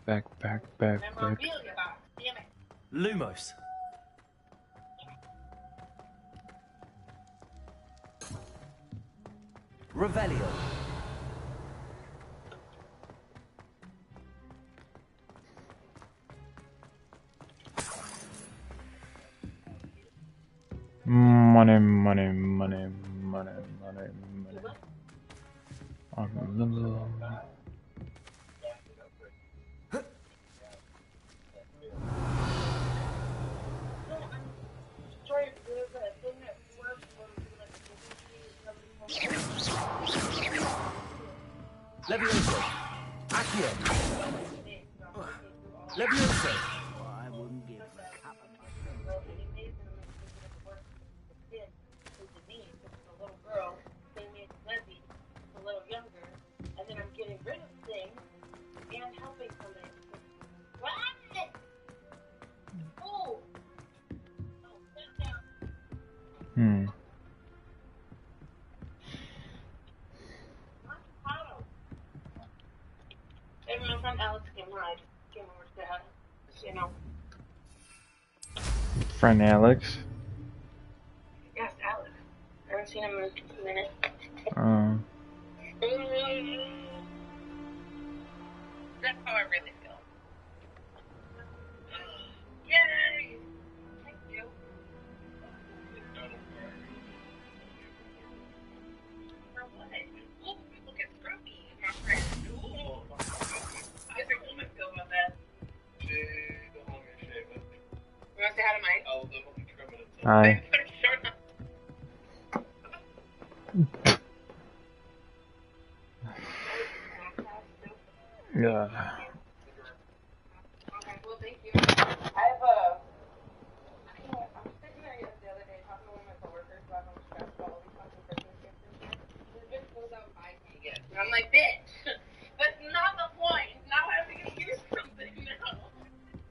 Back. Memorabilia box. Damn it. Lumos. Revelio. Money. Levioso. Accio. Levioso. I wouldn't give a cup of Maybe my friend Alex came over to have, you know. Friend Alex. Yes, Alex. I haven't seen him in a minute. That's how I really feel. Yay! Thank you. For what? Ooh, look at Scruffy, my friend. Ooh. How does your woman feel about that? She don't want me to shave it. You want to say hi to Mike? I'll definitely trim it. Hi. Put a shirt on. Yeah. Okay, well, thank you. I have a. I'm sitting there the other day talking to one of my coworkers about how stressed about all these fucking Christmas gifts and shit. This bitch pulls out 5K gifts. And I'm like, bitch! But not the point. Now I have to get you something now.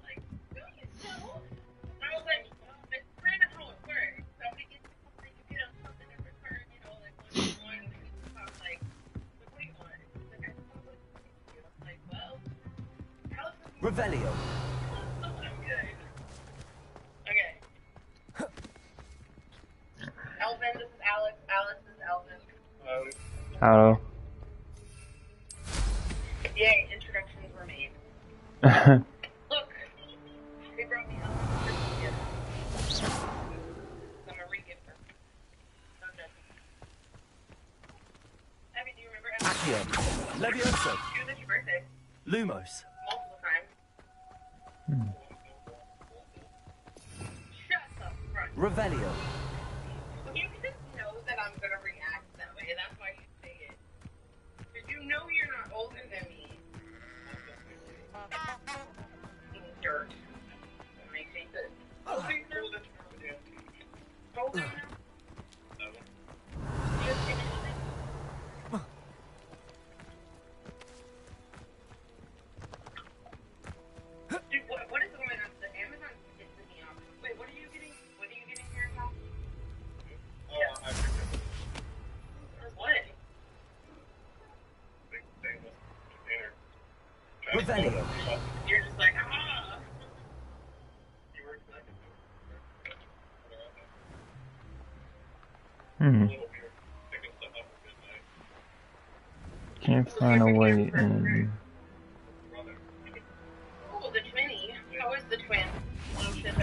Like, do you know? And I was like, well, it's kind of how it works. Somebody gets you something, you get them something in return, you know, like what you want. And then I'm like, what do you want? He's like, I just want to look at you. I'm like, well, Alex is Revelio. I'm good. Okay. Elvin, this is Alex. Alex is Elvin. Hello. Yay, introductions were made. Look, they brought me Elvin for Christmas gift. I'm a re-gift her. Don't judge me. Abby, do you remember Elvin? Accio. Levioso. It was at your birthday. Lumos. Multiple times. Shut the front. Revelio. You just know that I'm gonna react that way. That's why you say it. Because you know you're not older than me. Dirt. That makes me good. How old are you now? How old are you now? 7. Do you have any children? Dude, what is going on? The Amazon pissing me off. Wait, what are you getting? What are you getting here, Tom? I picked up Or what? a big stainless container. Revelio. You're just like, ah! You work back into Hmm. a little weird. Picking stuff up at midnight. Can't find a way in. Brother. Oh, the twinny. How is the twin? Little shit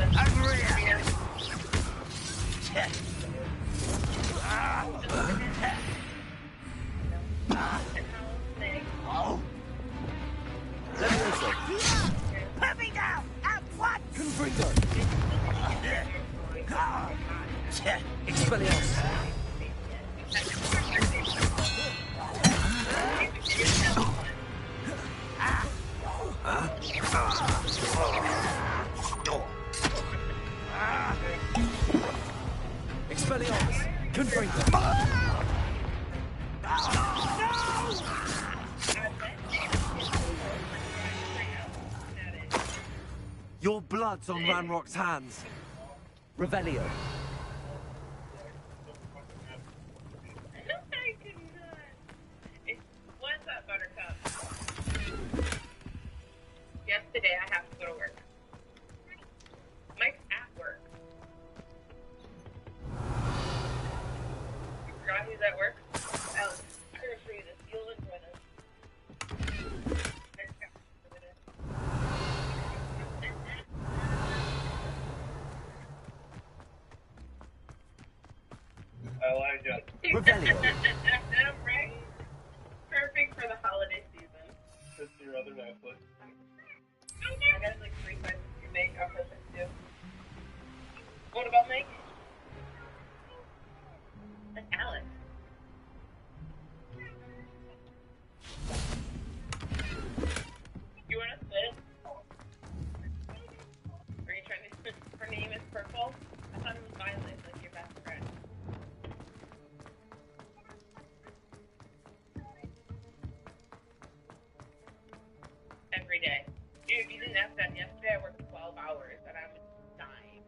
Levioso. Put me down at once! Confringo. Expelliarmus. Expelliarmus. Confringo. Your blood's on Ranrock's hands. Revelio. What's up, Buttercup? Revelio. Right? Perfect for the holiday season. That's your other Netflix. I got like 3 sizes too big. I'll put this too. What about Mike? Like Alex. You want to sit? Are you trying to? Her name is Purple. I thought it was Violet, like your best friend. Every day. Dude, if you didn't ask that yesterday, I worked 12 hours and I was dying.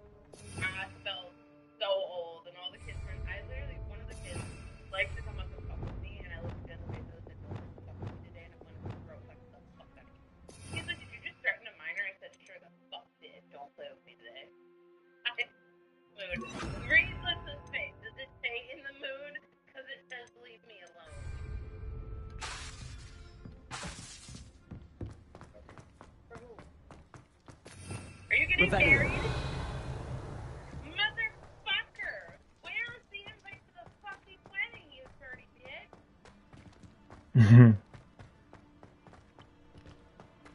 I felt so old and all the kids were. I literally, one of the kids liked to come up and fuck with me, and I looked at him and I said, "No, fuck with me today," and I'm gonna throw like the fuck out of you. He's like, "Did you just threaten a minor?" I said, "Sure the fuck did. Don't play with me today." Mood. Read Lissa's face. Does it say in the mood? Because it says leave me alone. For who? Are you getting Revelio. married? Motherfucker! Where's the invite to the fucking wedding, you dirty bitch?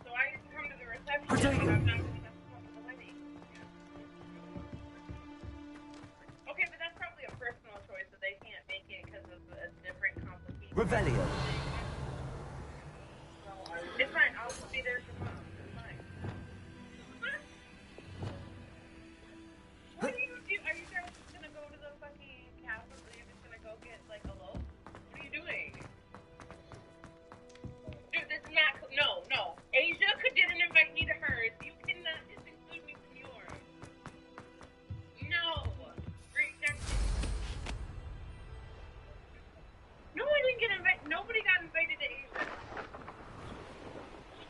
So I didn't come to the reception. Potato. But I'm not going to come to the wedding. Okay, but that's probably a personal choice that they can't make it because of a different complication. Revelio. It's fine. I'll just be there for mom. It's fine. What do you do? Are you guys just gonna go to the fucking castle? Are you just gonna go get like a loaf? What are you doing? Dude, this is not. No. Asia didn't invite me to hers. You cannot just include me from yours. No. Rejected. No, I didn't get invited. Nobody got invited to Asia.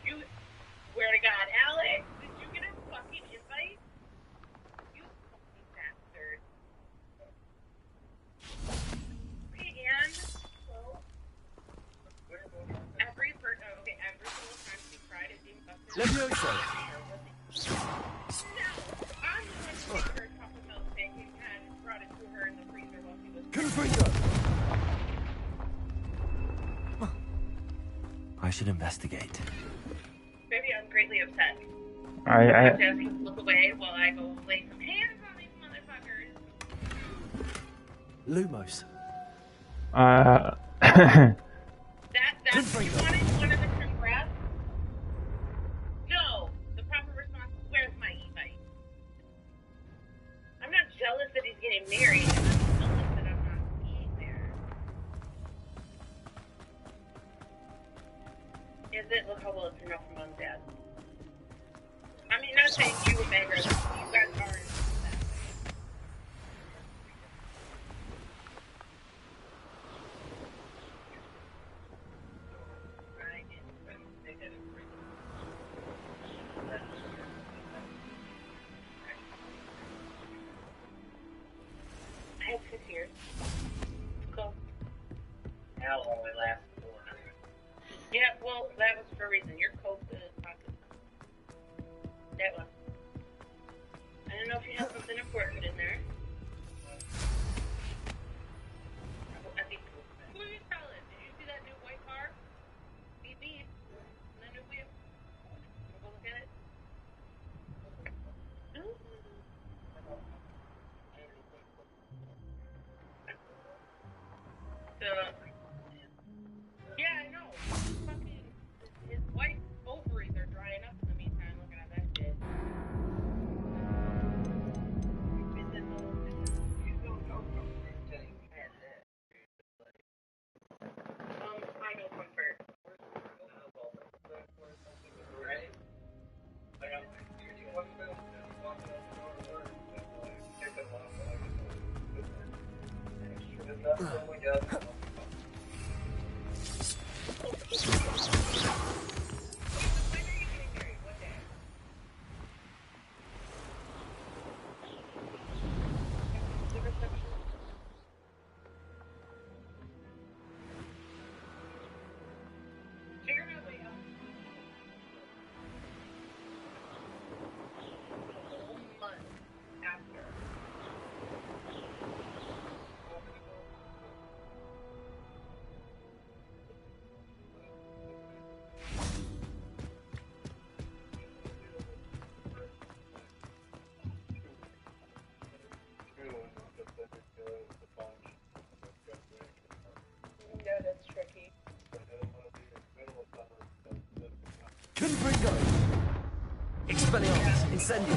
You swear to God, Alex, did you get a fucking invite? You fucking bastard. Okay, and every single time she cried at being busted. Levioso. No, I'm the one who made her a chocolate milk pancake and brought it to her in the freezer while she was. Confringo. I should investigate. Baby, I'm greatly upset. I Jesse, look away while I go lay some hands on these motherfuckers. Lumos. That's what you wanted? One of the congrats? No. The proper response is, where's my e-bike? I'm not jealous that he's getting married. I'm jealous that I'm not being there. Is it? Look how well it turned out for mom and dad. I mean, not saying you and Megan, you guys are. I had 6 years. Cool. Hell only lasts 4. Yeah, well, that was for a reason. Your coat is positive. That one. I don't know if you have something important in there. I think. Who are you telling? Did you see that new white car? Beep beep. And the new whip. Wanna go look at it? Ooh. So, yeah, I know. Fucking, his wife's ovaries are drying up in the meantime, looking at that shit. Final comfort. Right? Like, I'm like, dude, you want to go? Walk out the door, pick them up, and I get them. There's nothing, oh my God. Confringo! Expelliarmus! Incendio!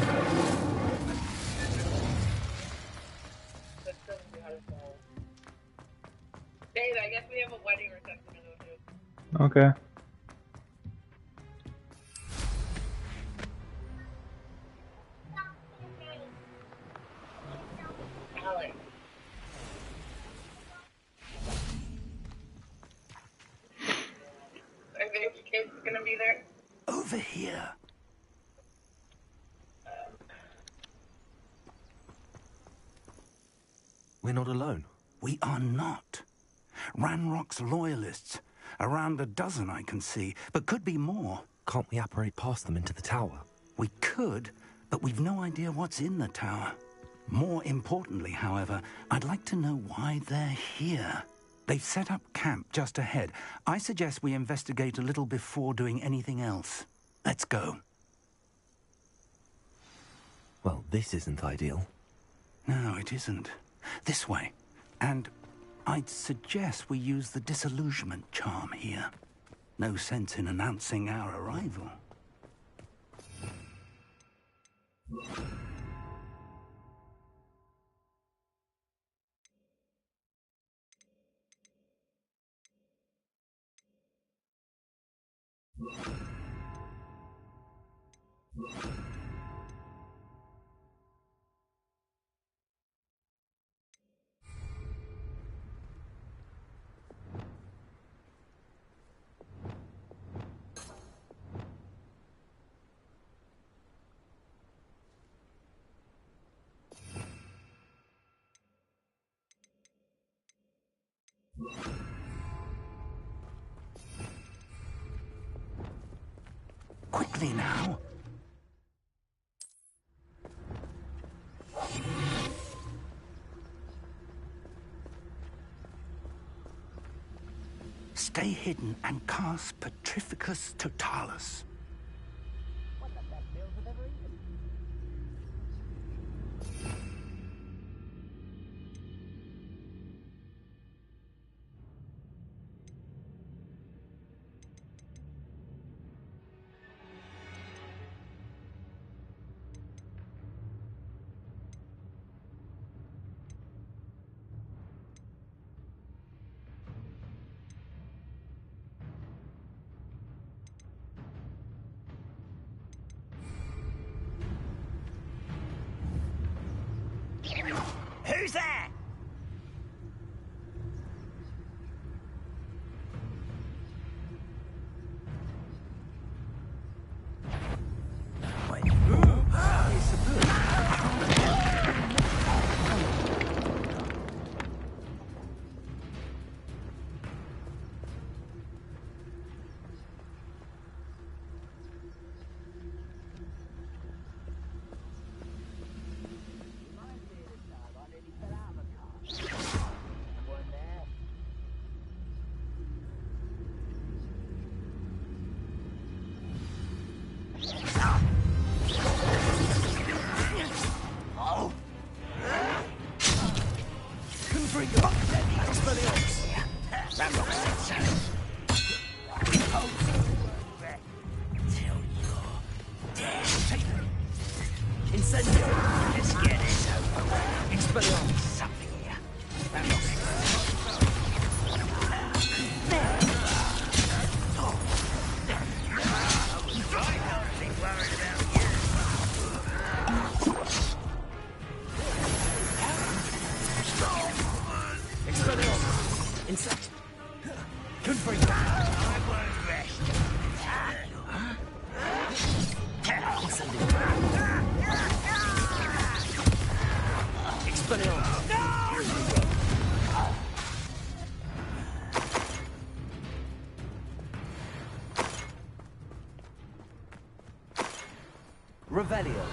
That doesn't know how to fall. Dave, I guess we have a wedding reception to go to. Okay. Alex. Are the kids gonna be there? Over here. We're not alone. We are not. Ranrock's loyalists. Around a dozen I can see, but could be more. Can't we apparate past them into the tower? We could, but we've no idea what's in the tower. More importantly, however, I'd like to know why they're here. They've set up camp just ahead. I suggest we investigate a little before doing anything else. Let's go. Well, this isn't ideal. No, it isn't. This way. And I'd suggest we use the disillusionment charm here. No sense in announcing our arrival. Quickly now. Stay hidden and cast Petrificus Totalis. Who's there? Revelio.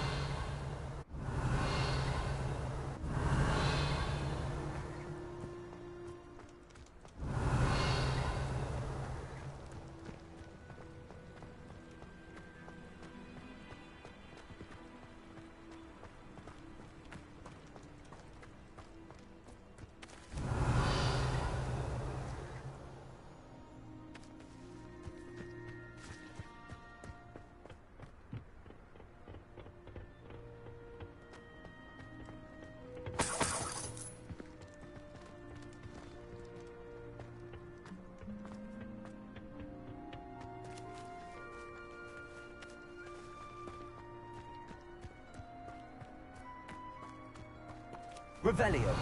Revelio.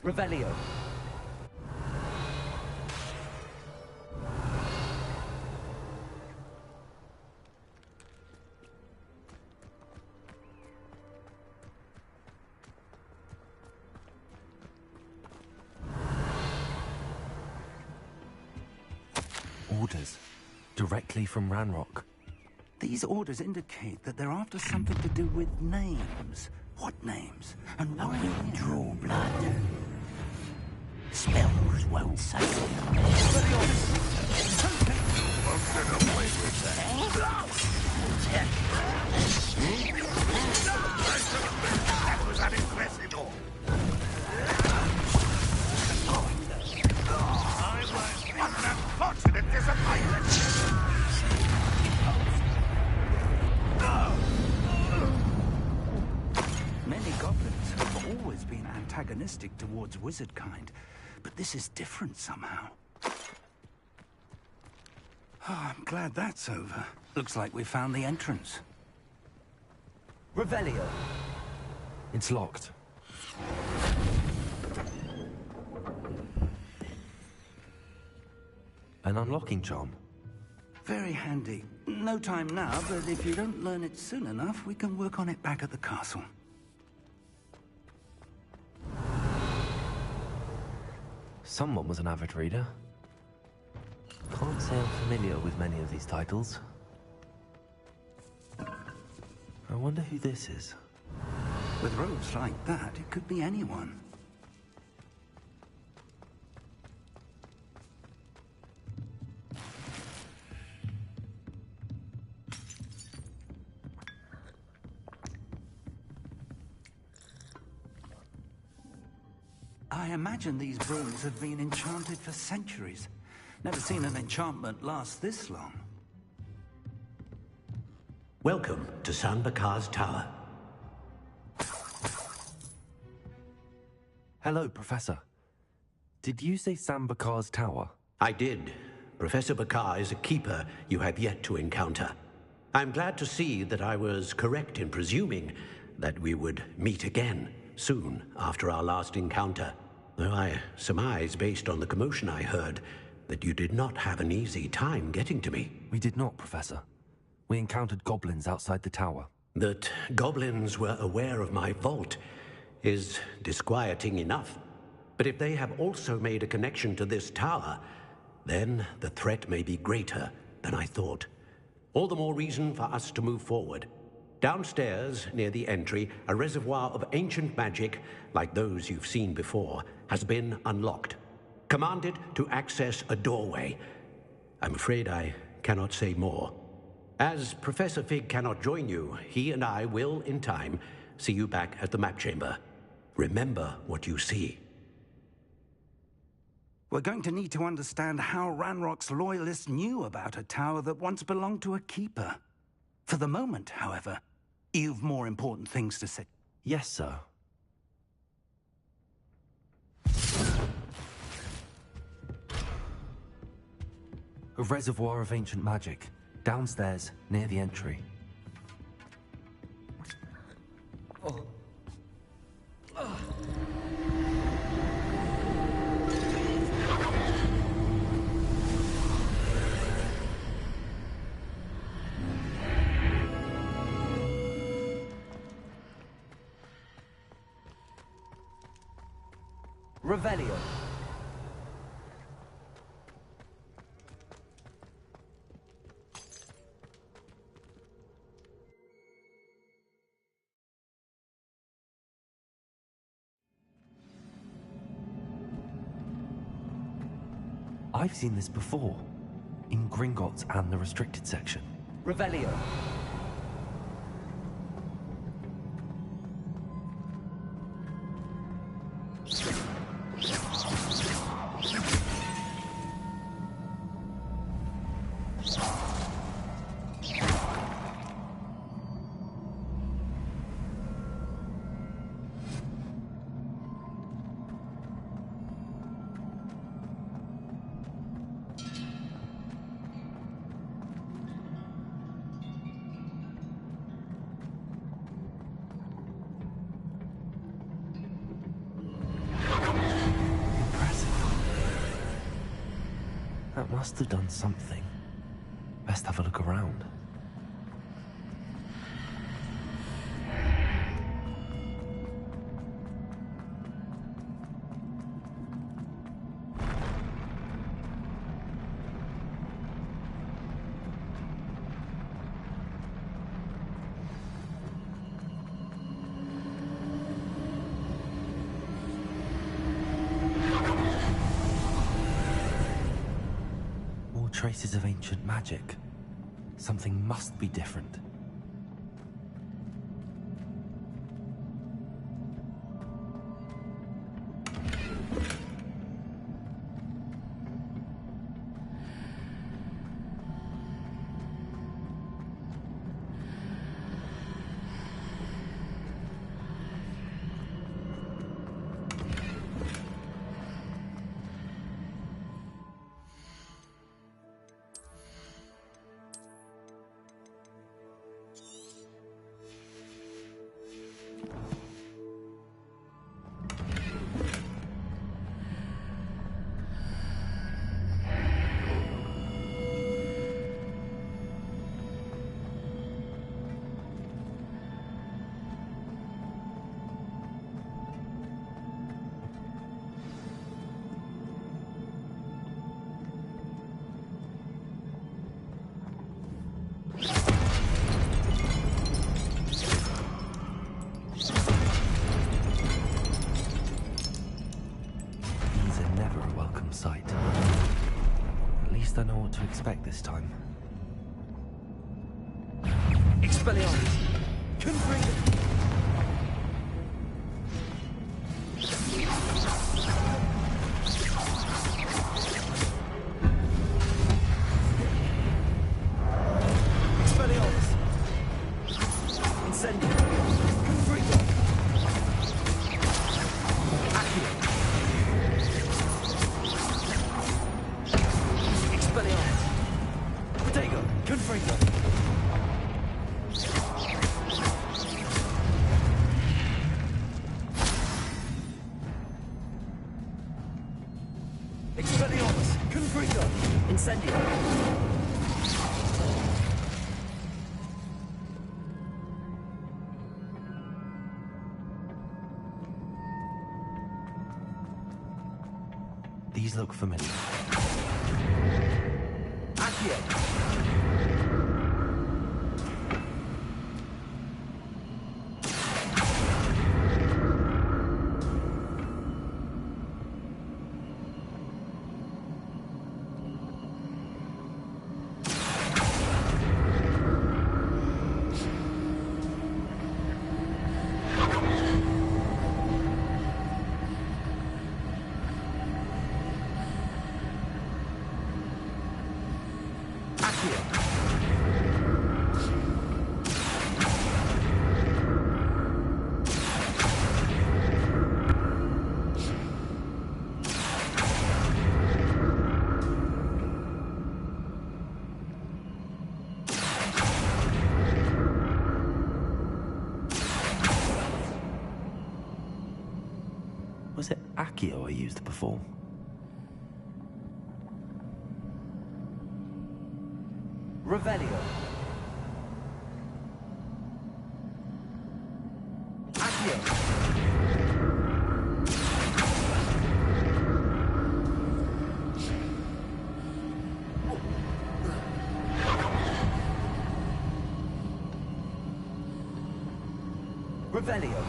Revelio. Orders. Directly from Ranrock. These orders indicate that they're after something to do with names. What names? And why? Draw blood. Spells won't save them. That was unimpressive. I was an unfortunate disappointment. Many goblins have always been antagonistic towards wizard kind, but this is different somehow. Oh, I'm glad that's over. Looks like we found the entrance. Revelio. It's locked. An unlocking charm. Very handy. No time now, but if you don't learn it soon enough, we can work on it back at the castle. Someone was an avid reader. Can't say I'm familiar with many of these titles. I wonder who this is. With robes like that, it could be anyone. I imagine these brooms have been enchanted for centuries. Never seen an enchantment last this long. Welcome to San Bakar's Tower. Hello, Professor. Did you say Sam Bakar's tower? I did. Professor Bakar is a keeper you have yet to encounter. I'm glad to see that I was correct in presuming that we would meet again soon after our last encounter. Though I surmise, based on the commotion I heard, that you did not have an easy time getting to me. We did not, Professor. We encountered goblins outside the tower. That goblins were aware of my vault is disquieting enough. But if they have also made a connection to this tower, then the threat may be greater than I thought. All the more reason for us to move forward. Downstairs, near the entry, a reservoir of ancient magic, like those you've seen before, has been unlocked. Commanded to access a doorway. I'm afraid I cannot say more. As Professor Fig cannot join you, he and I will, in time, see you back at the map chamber. Remember what you see. We're going to need to understand how Ranrock's loyalists knew about a tower that once belonged to a keeper. For the moment, however, you've more important things to say. Yes, sir. A reservoir of ancient magic, downstairs, near the entry. Revelio. I've seen this before. In Gringotts and the restricted section. Revelio. That must have done something. Best have a look around. Traces of ancient magic. Something must be different. Sight. At least I know what to expect this time. Expelliarmus! Confringo! Expelliarmus! Incendio! Confringo! Accio! Expelliarmus! Protego! Confringo! Expelliarmus! Confringo! Incendio! These look familiar. Accio! Was it Accio I used before? Revelio! Accio! Revelio!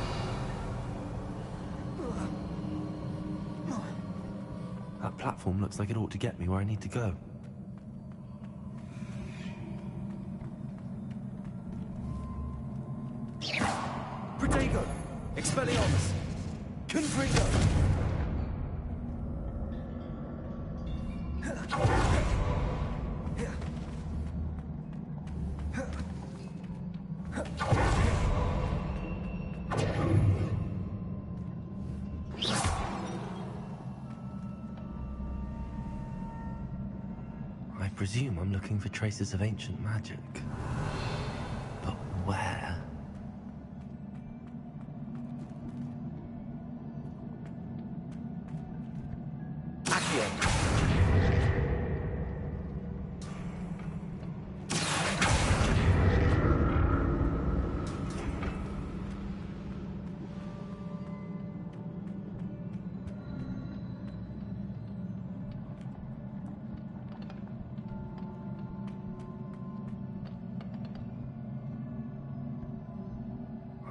platform looks like it ought to get me where I need to go. Protego! Expelliarmus! Confringo! I presume I'm looking for traces of ancient magic. But where?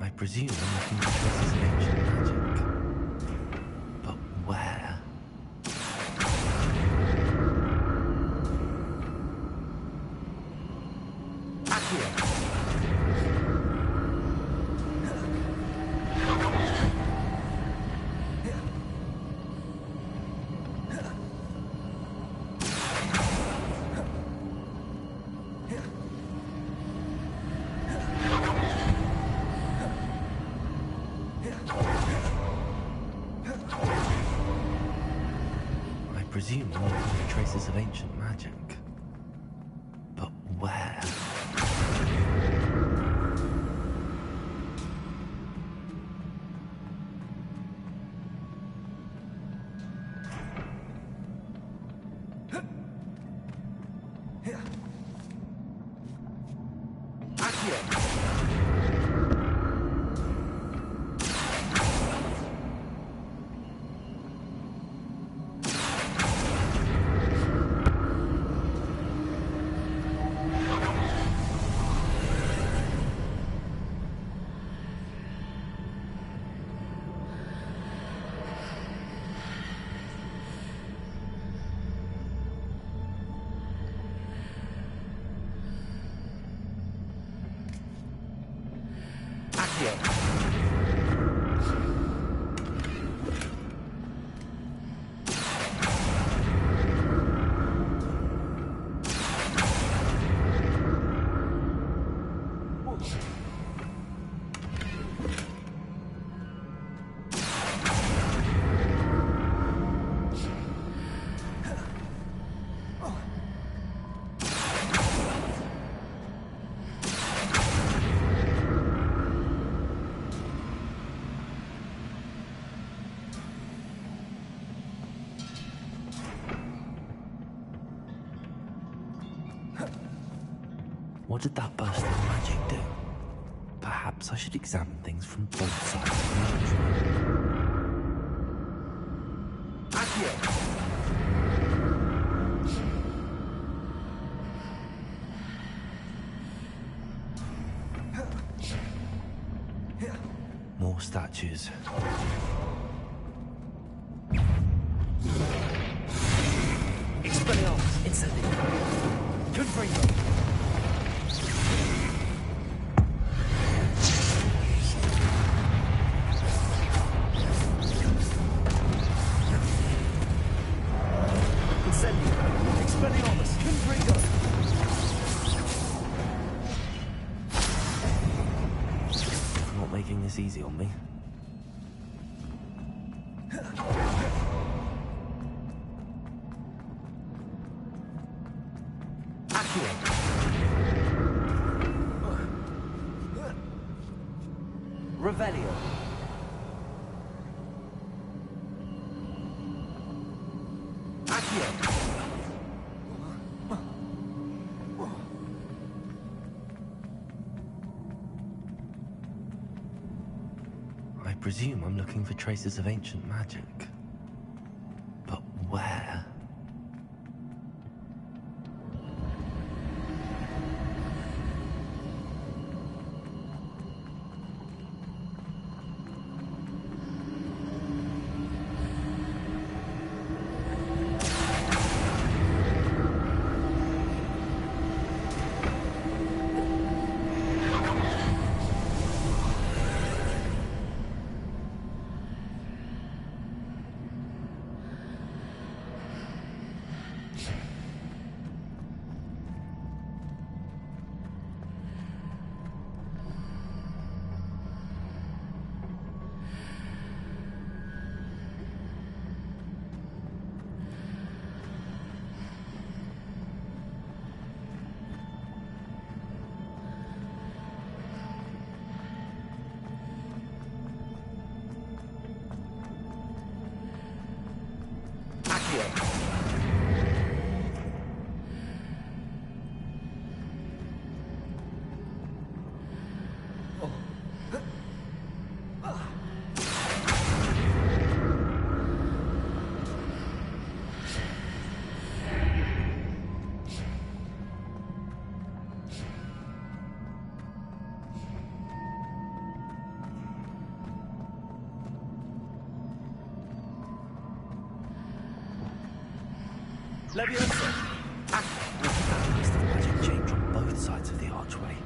I presume I'm looking for traces of ancient magic. But where? I presume I'm looking for traces of ancient magic. But where? What did that burst of magic do? Perhaps I should examine things from both sides of the Accio! More statues. Expelliarmus! Incendio! Confringo! Expelliarmus! Confringo! Not making this easy on me. Revelio. I presume I'm looking for traces of ancient magic. But where? Leviosa! That must have magic change on both sides of the archway.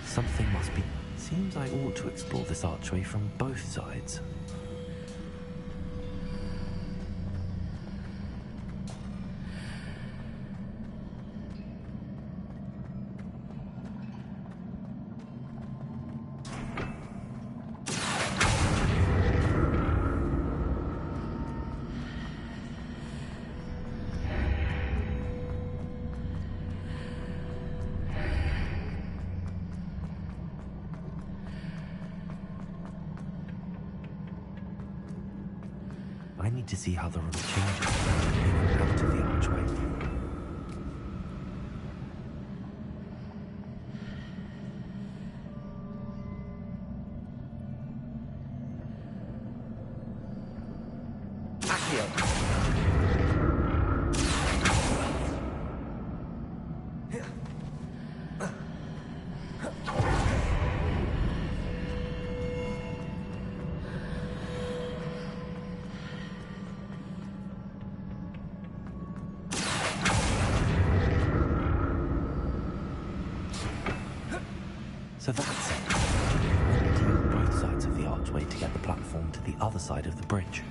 Something must be... Seems I ought to explore this archway from both sides. I need to see how the room changes out of the archway. So that's it. I need to use both sides of the archway to get the platform to the other side of the bridge.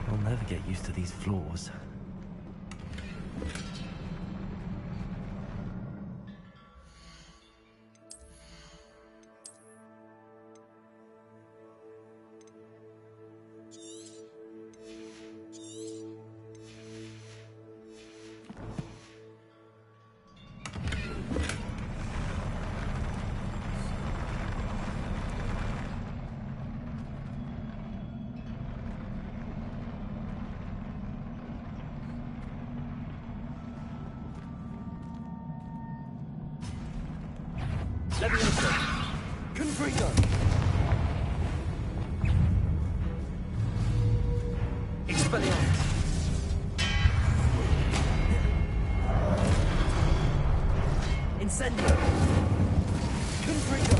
I'll never get used to these floors. Leviosa! Confringo! Expelliarmus! Incendio! Confringo!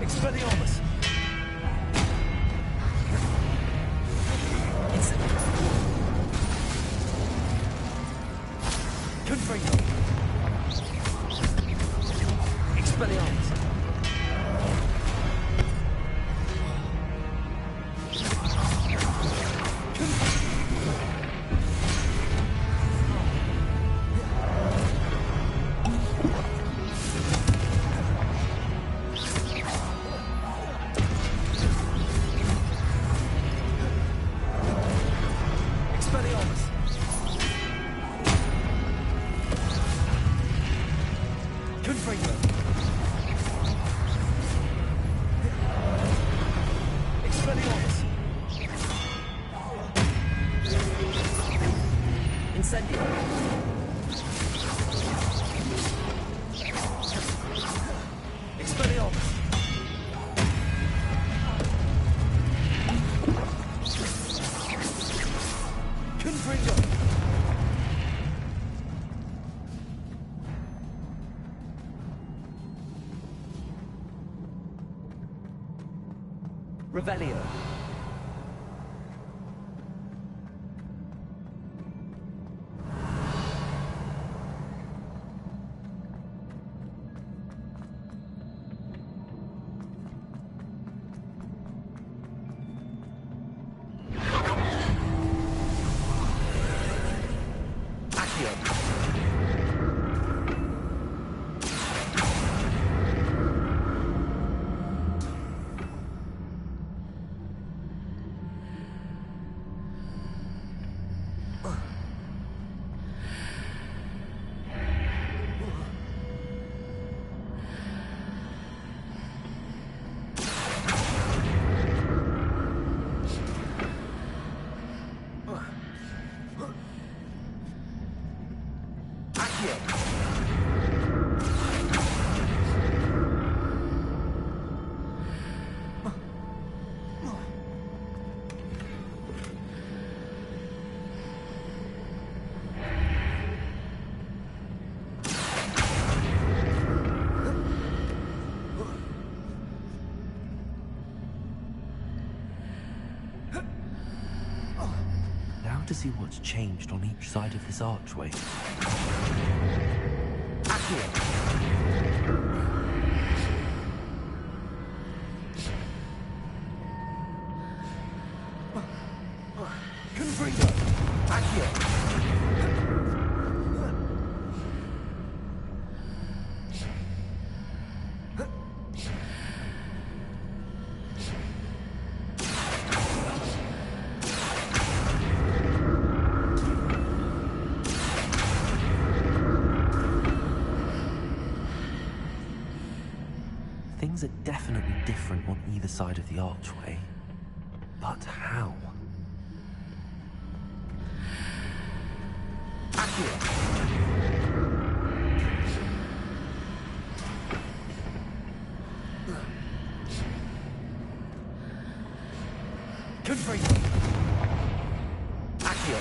Expelliarmus! Incendio! Confringo! Expelliarmus! Expelliarmus! Confringo! Expelliarmus! Incendio! Expelliarmus! Confringo! Revelio. Accio. to see what's changed on each side of this archway. Confringo! Accio! Things are definitely different on either side of the archway. But how? Confringo! Accio!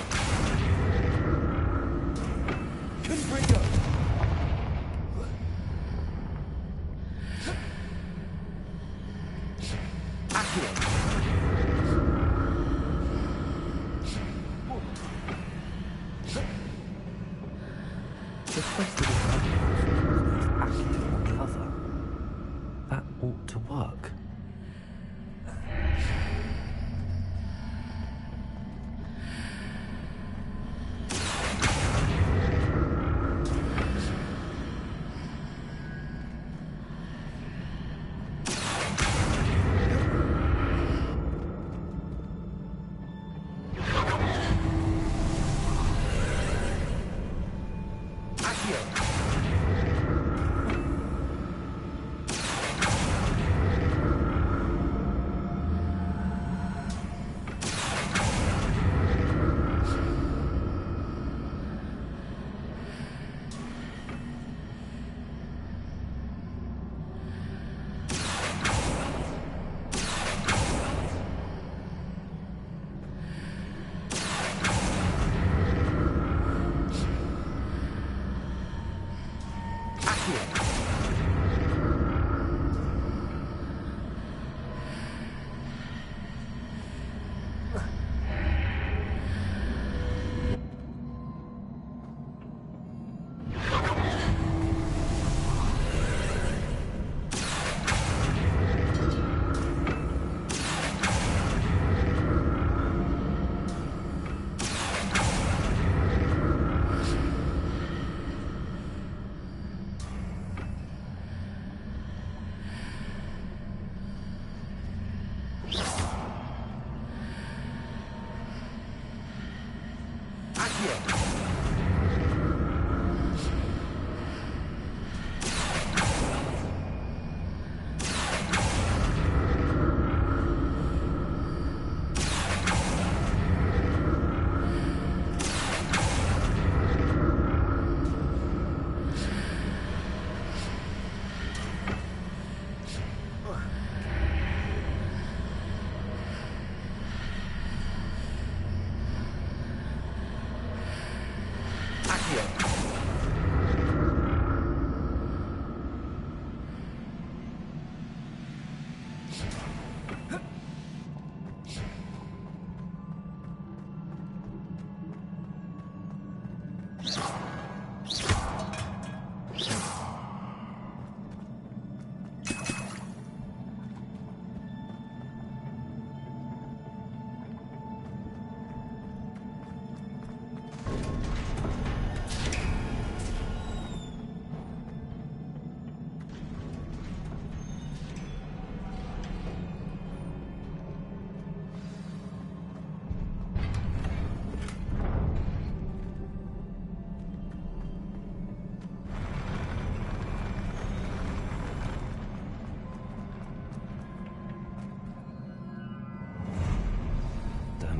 Confringo! We're supposed to be on one and use Accio on the other. That ought to work.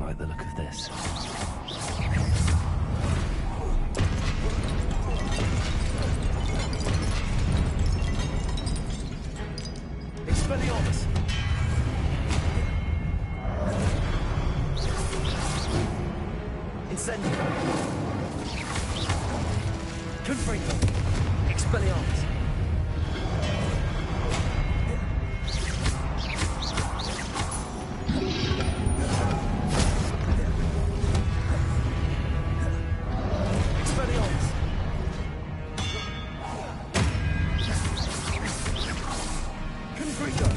Like the look of this. Expelliarmus! Incendio! Confringo! Expelliarmus! Confringo.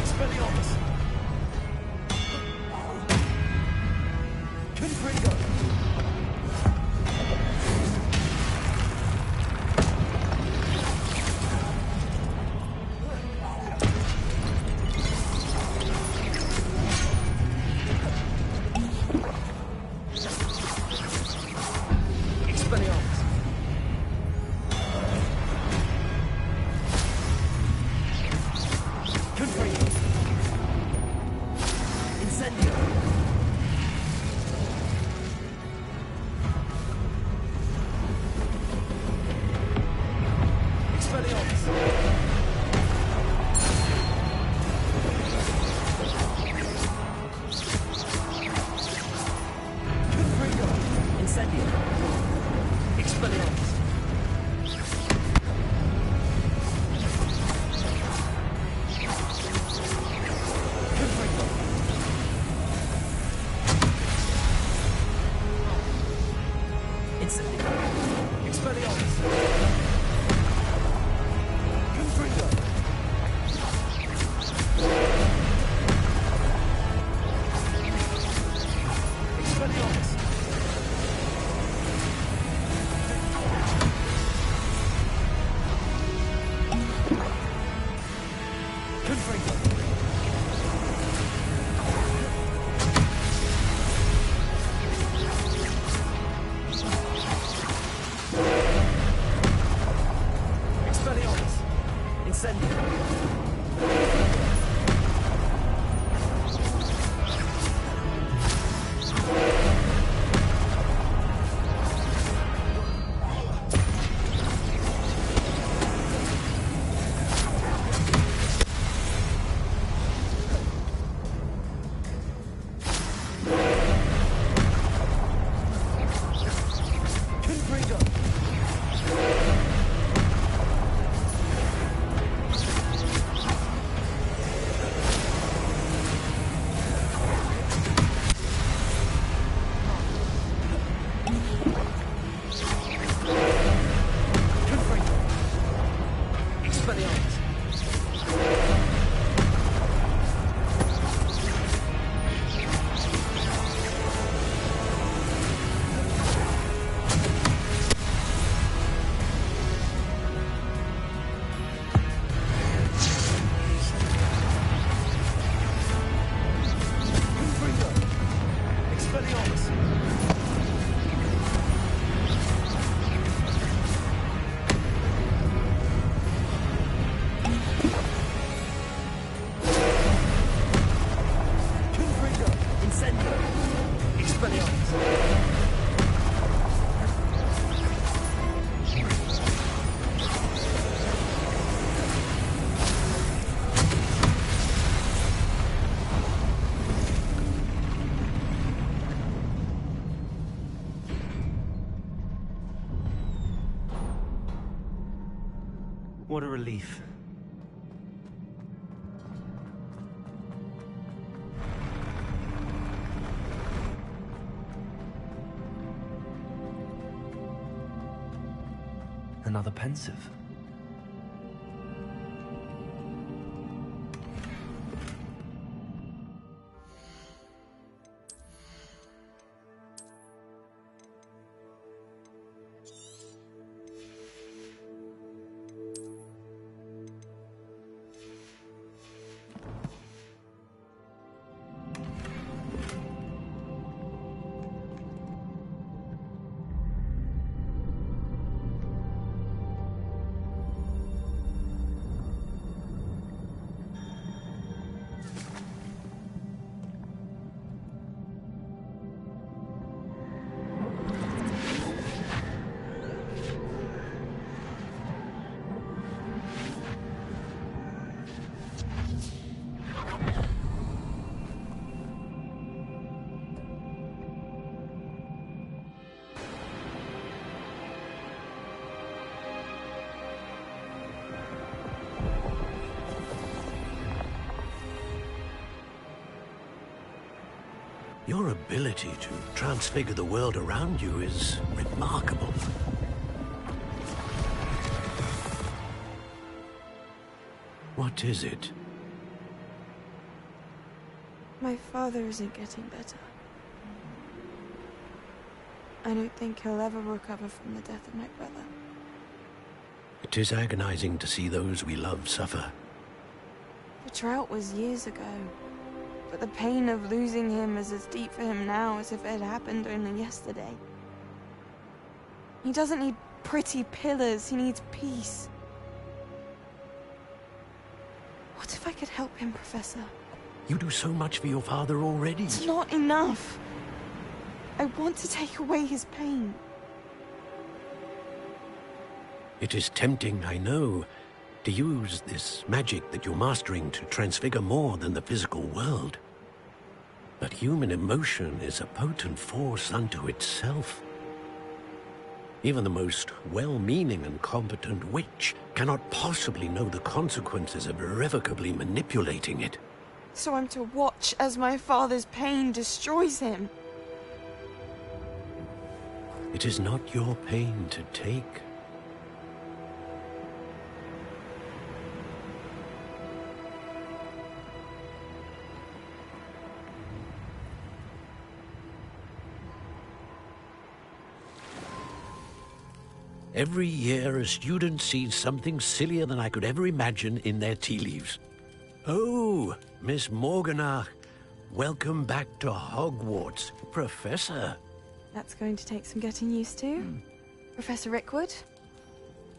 Expelliarmus. Confringo. Expelliarmus. Confringo. Incendio. Expelliarmus. Confringo. Incendio. Expelliarmus. Confringo. Incendio. Expelliarmus. Confringo. Expelliarmus. Confringo. Expelliarmus. Incendio. Confringo. Confringo. Expelliarmus. Confringo. Expelliarmus. Confringo. Incendio. Expelliarmus. What a relief. Another pensive. Your ability to transfigure the world around you is remarkable. What is it? My father isn't getting better. I don't think he'll ever recover from the death of my brother. It is agonizing to see those we love suffer. The drought was years ago, but the pain of losing him is as deep for him now as if it had happened only yesterday. He doesn't need pretty pillars, he needs peace. What if I could help him, Professor? You do so much for your father already. It's not enough. I want to take away his pain. It is tempting, I know, to use this magic that you're mastering to transfigure more than the physical world. But human emotion is a potent force unto itself. Even the most well-meaning and competent witch cannot possibly know the consequences of irrevocably manipulating it. So I'm to watch as my father's pain destroys him. It is not your pain to take. Every year, a student sees something sillier than I could ever imagine in their tea leaves. Oh, Miss Morganach, welcome back to Hogwarts, Professor. That's going to take some getting used to. Professor Rickwood?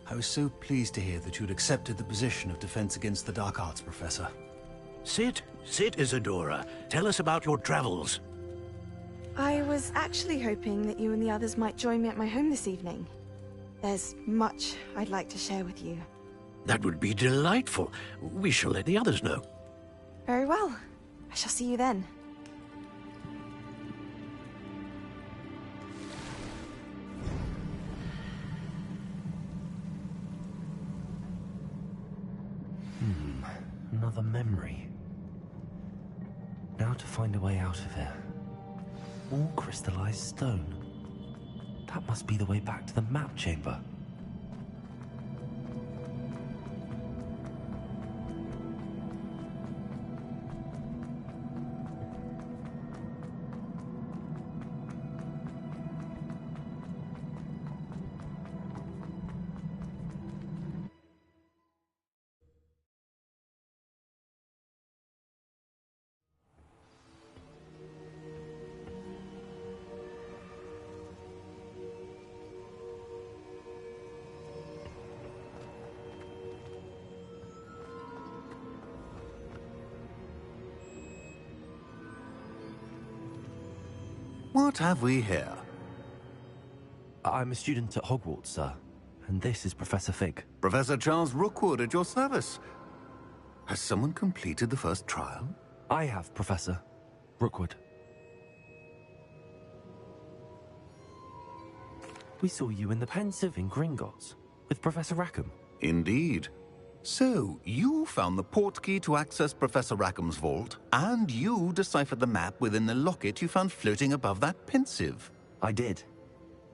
I was so pleased to hear that you'd accepted the position of Defense Against the Dark Arts, Professor. Sit, Isadora. Tell us about your travels. I was actually hoping that you and the others might join me at my home this evening. There's much I'd like to share with you. That would be delightful. We shall let the others know. Very well. I shall see you then. Another memory. Now to find a way out of here. All crystallized stone. That must be the way back to the map chamber. What have we here? I'm a student at Hogwarts, sir. And this is Professor Fig. Professor Charles Rookwood at your service. Has someone completed the first trial? I have, Professor Rookwood. We saw you in the Pensive in Gringotts with Professor Rackham. Indeed. So, you found the portkey to access Professor Rackham's vault, and you deciphered the map within the locket you found floating above that Pensive. I did.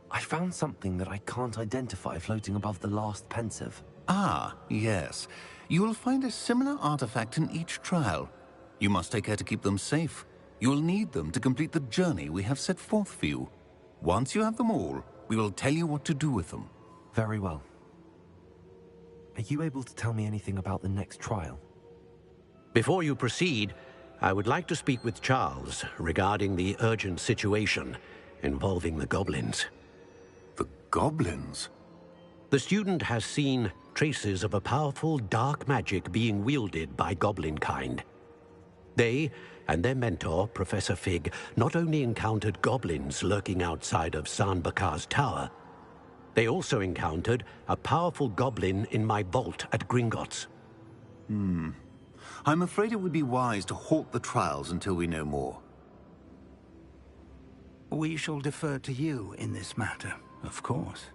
I found something that I can't identify floating above the last Pensive. Ah, yes. You will find a similar artifact in each trial. You must take care to keep them safe. You will need them to complete the journey we have set forth for you. Once you have them all, we will tell you what to do with them. Very well. Are you able to tell me anything about the next trial? Before you proceed, I would like to speak with Charles regarding the urgent situation involving the goblins. The goblins? The student has seen traces of a powerful dark magic being wielded by goblin kind. They and their mentor, Professor Fig, not only encountered goblins lurking outside of San Bakar's tower, they also encountered a powerful goblin in my vault at Gringotts. I'm afraid it would be wise to halt the trials until we know more. We shall defer to you in this matter, of course.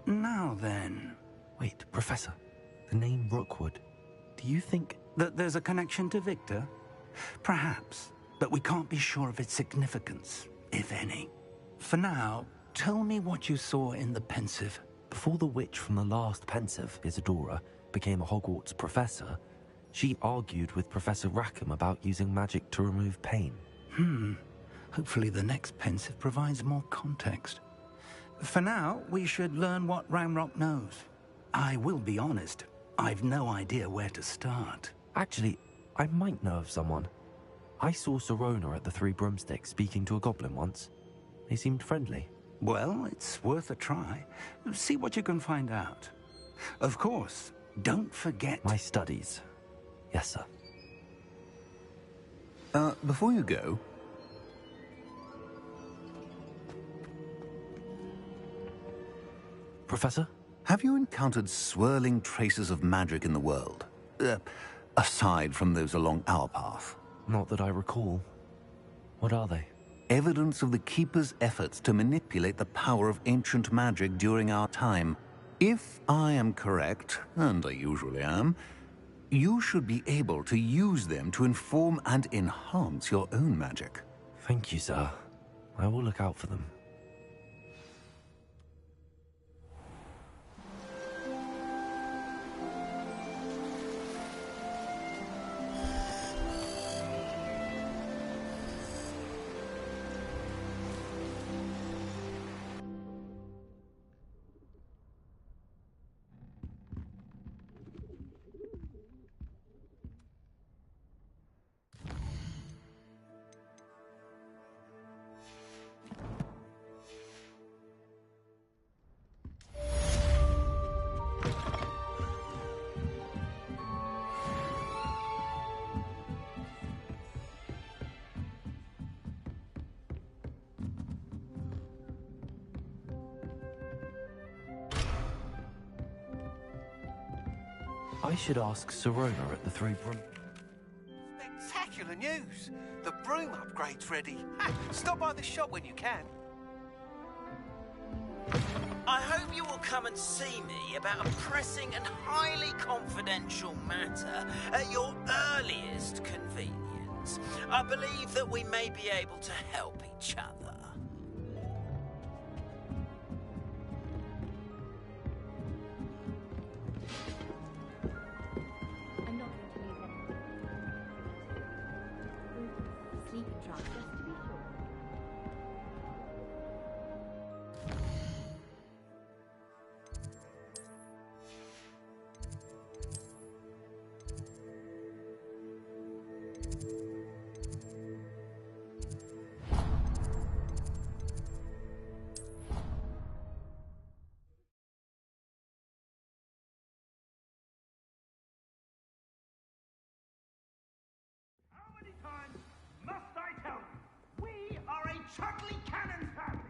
Now then... Wait, Professor. The name Rookwood. Do you think... that there's a connection to Victor? Perhaps. but we can't be sure of its significance, if any. For now, tell me what you saw in the pensive. Before the witch from the last pensive, Isadora, became a Hogwarts professor, she argued with Professor Rackham about using magic to remove pain. Hopefully the next pensive provides more context. For now, we should learn what Ramrock knows. I will be honest, I've no idea where to start. Actually, I might know of someone. I saw Sirona at the Three Broomsticks speaking to a goblin once. They seemed friendly. Well, it's worth a try. See what you can find out. Of course, don't forget... My studies. Yes, sir. Before you go... Professor? Have you encountered swirling traces of magic in the world? Aside from those along our path? Not that I recall. What are they? Evidence of the Keeper's efforts to manipulate the power of ancient magic during our time. If I am correct, and I usually am, you should be able to use them to inform and enhance your own magic. Thank you, sir. I will look out for them. I should ask Sirona at the Three Broom... Spectacular news! The broom upgrade's ready. Stop by the shop when you can. I hope you will come and see me about a pressing and highly confidential matter at your earliest convenience. I believe that we may be able to help each other. Must I tell you, we are a Chuckley Cannon family.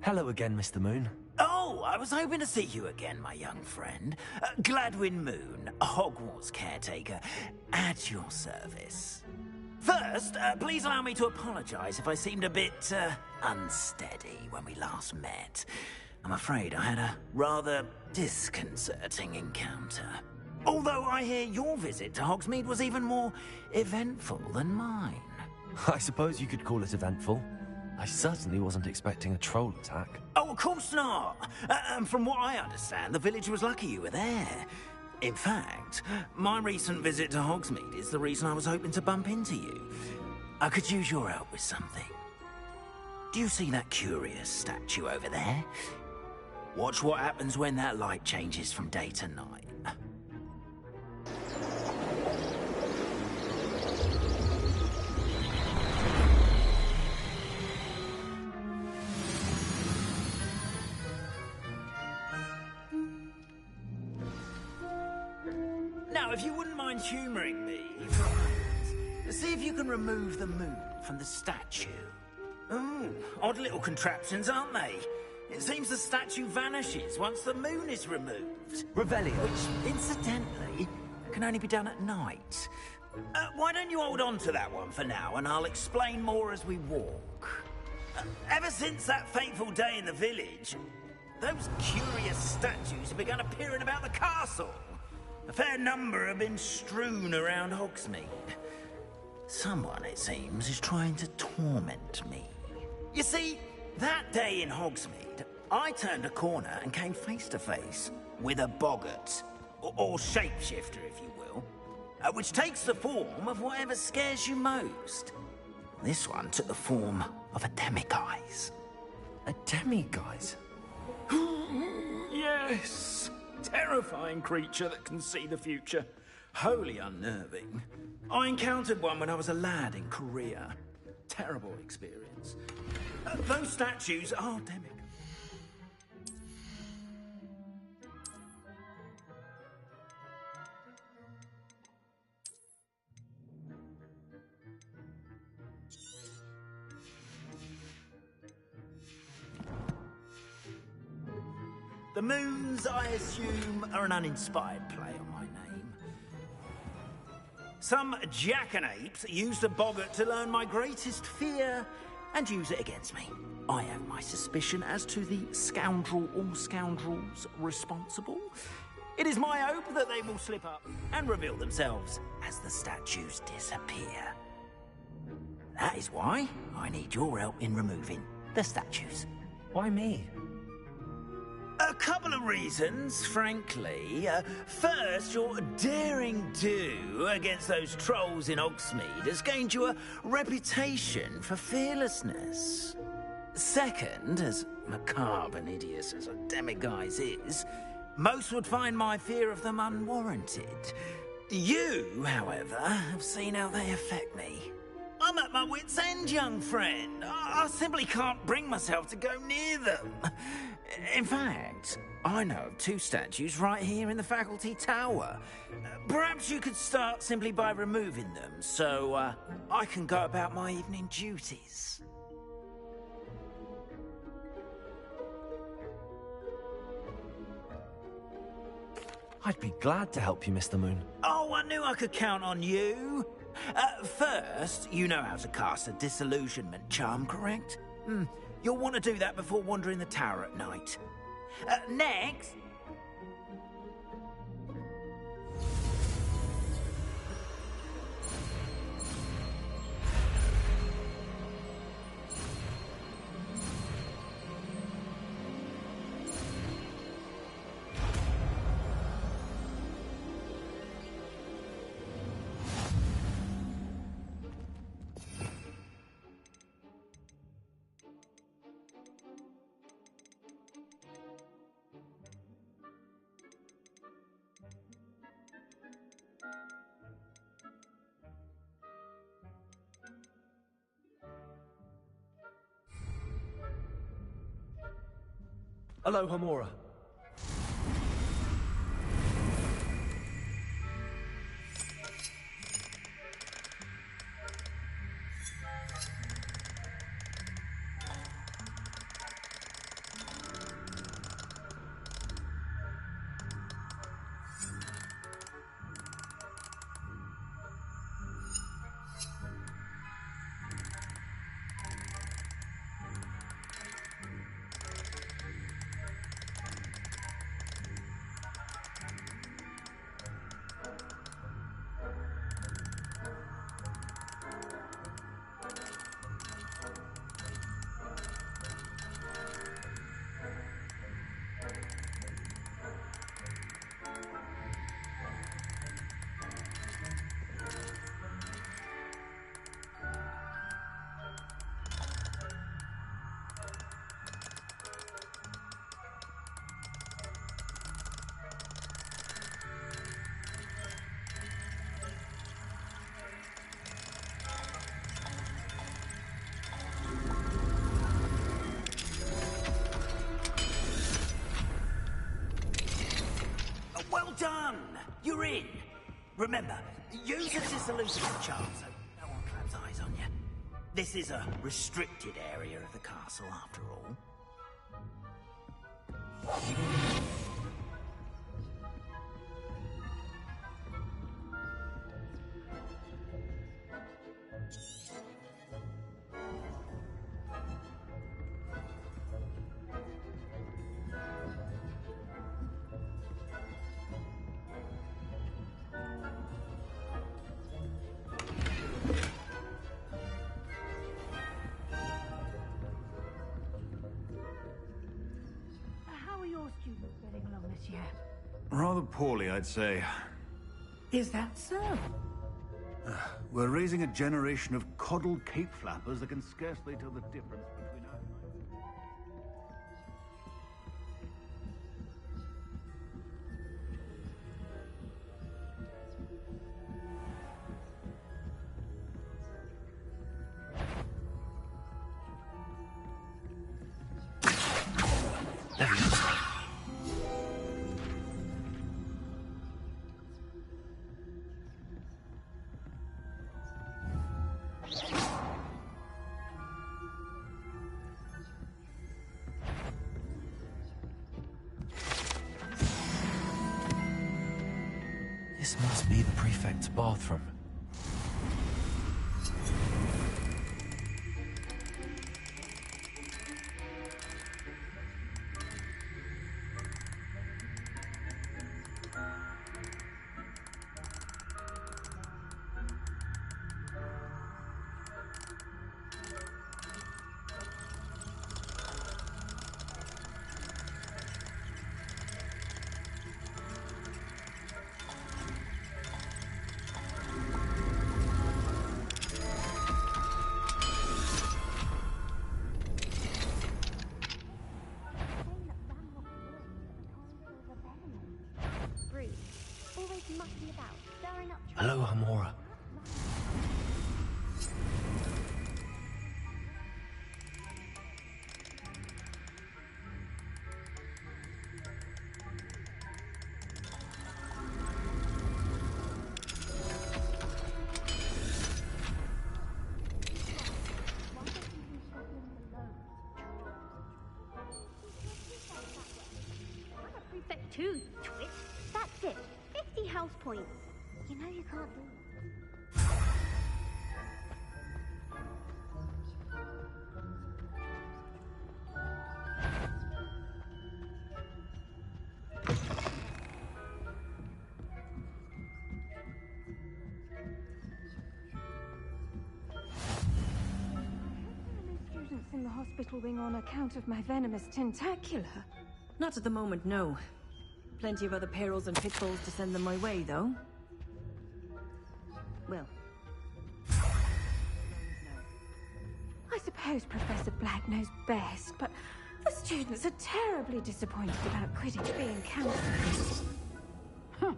Hello again, Mr. Moon. Oh, I was hoping to see you again, my young friend. Gladwin Moon, Hogwarts caretaker, at your service. First, please allow me to apologize if I seemed a bit, unsteady when we last met. I'm afraid I had a rather disconcerting encounter. Although I hear your visit to Hogsmeade was even more eventful than mine. I suppose you could call it eventful. I certainly wasn't expecting a troll attack. Oh, of course not. And from what I understand, the village was lucky you were there. In fact, my recent visit to Hogsmeade is the reason I was hoping to bump into you. I could use your help with something. Do you see that curious statue over there? Watch what happens when that light changes from day to night. Now, if you wouldn't mind humouring me for a moment, see if you can remove the moon from the statue. Ooh, odd little contraptions, aren't they? It seems the statue vanishes once the moon is removed. Revelio. Which, incidentally, can only be done at night. Why don't you hold on to that one for now, and I'll explain more as we walk. Ever since that fateful day in the village, those curious statues have begun appearing about the castle. A fair number have been strewn around Hogsmeade. Someone, it seems, is trying to torment me. You see, that day in Hogsmeade, I turned a corner and came face to face with a boggart, or shapeshifter, if you will, which takes the form of whatever scares you most. This one took the form of a demiguise. A demiguise? Yes! Terrifying creature that can see the future. Wholly unnerving. I encountered one when I was a lad in Korea. Terrible experience. Those statues are demic. The moons, I assume, are an uninspired play on my name. Some jackanapes used a boggart to learn my greatest fear and use it against me. I have my suspicion as to the scoundrel or scoundrels responsible. It is my hope that they will slip up and reveal themselves as the statues disappear. That is why I need your help in removing the statues. Why me? A couple of reasons, frankly. First, your daring do against those trolls in Hogsmeade has gained you a reputation for fearlessness. Second, as macabre and hideous as a demiguise is, most would find my fear of them unwarranted. You, however, have seen how they affect me. I'm at my wit's end, young friend. I simply can't bring myself to go near them. In fact, I know of two statues right here in the faculty tower. Perhaps you could start simply by removing them, so I can go about my evening duties. I'd be glad to help you, Mr. Moon. Oh, I knew I could count on you. First, you know how to cast a disillusionment charm, correct? You'll want to do that before wandering the tower at night. Next... Hello, Homura. Remember, use a disillusionment charm so no one claps eyes on you. This is a restricted area of the castle, after all. How are your students getting along this year? Rather poorly, I'd say. Is that so? We're raising a generation of coddled cape flappers that can scarcely tell the difference between us. This must be the prefect's bathroom. Hello, Hamora. I'm a prefect too, you twit. That's it. 50 house points. You know you can't lose. Students in the hospital wing on account of my venomous tentacular. Not at the moment, no. Plenty of other perils and pitfalls to send them my way, though. Well, I suppose Professor Black knows best, but the students are terribly disappointed about Quidditch being cancelled. Huh.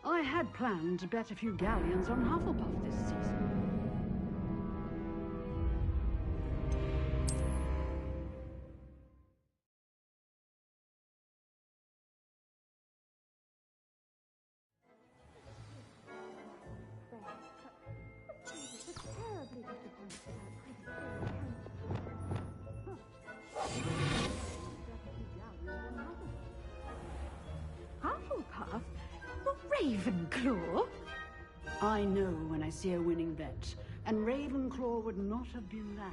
I had planned to bet a few galleons on Hufflepuff this season. Hufflepuff? Well, Ravenclaw? I know when I see a winning bet, and Ravenclaw would not have been that.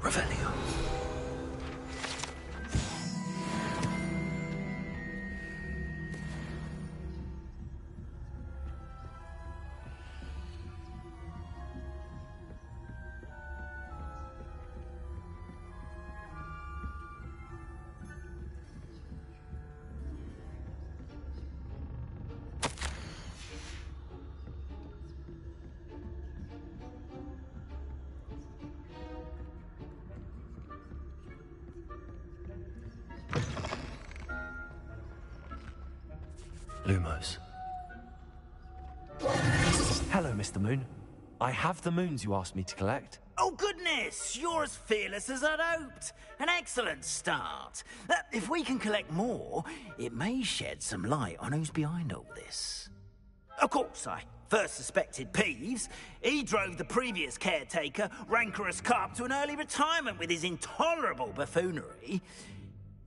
Revelio. Lumos. Hello, Mr. Moon. I have the moons you asked me to collect. Oh, goodness! You're as fearless as I'd hoped. An excellent start. If we can collect more, it may shed some light on who's behind all this. Of course, I first suspected Peeves. He drove the previous caretaker, Rancorous Carp, to an early retirement with his intolerable buffoonery.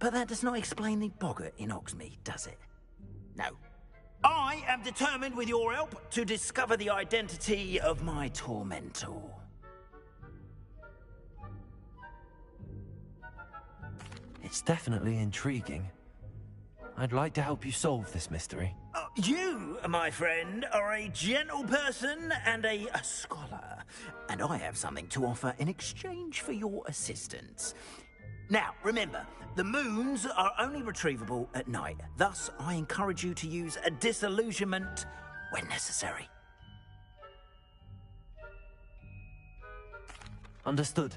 But that does not explain the boggart in Hogsmeade, does it? No. I am determined, with your help, to discover the identity of my tormentor. It's definitely intriguing. I'd like to help you solve this mystery. You, my friend, are a gentle person and a scholar, and I have something to offer in exchange for your assistance. Now, remember, the moons are only retrievable at night. Thus, I encourage you to use a disillusionment when necessary. Understood.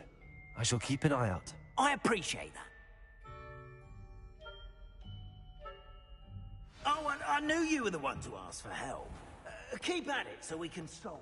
I shall keep an eye out. I appreciate that. Oh, and I knew you were the one to ask for help. Keep at it so we can solve.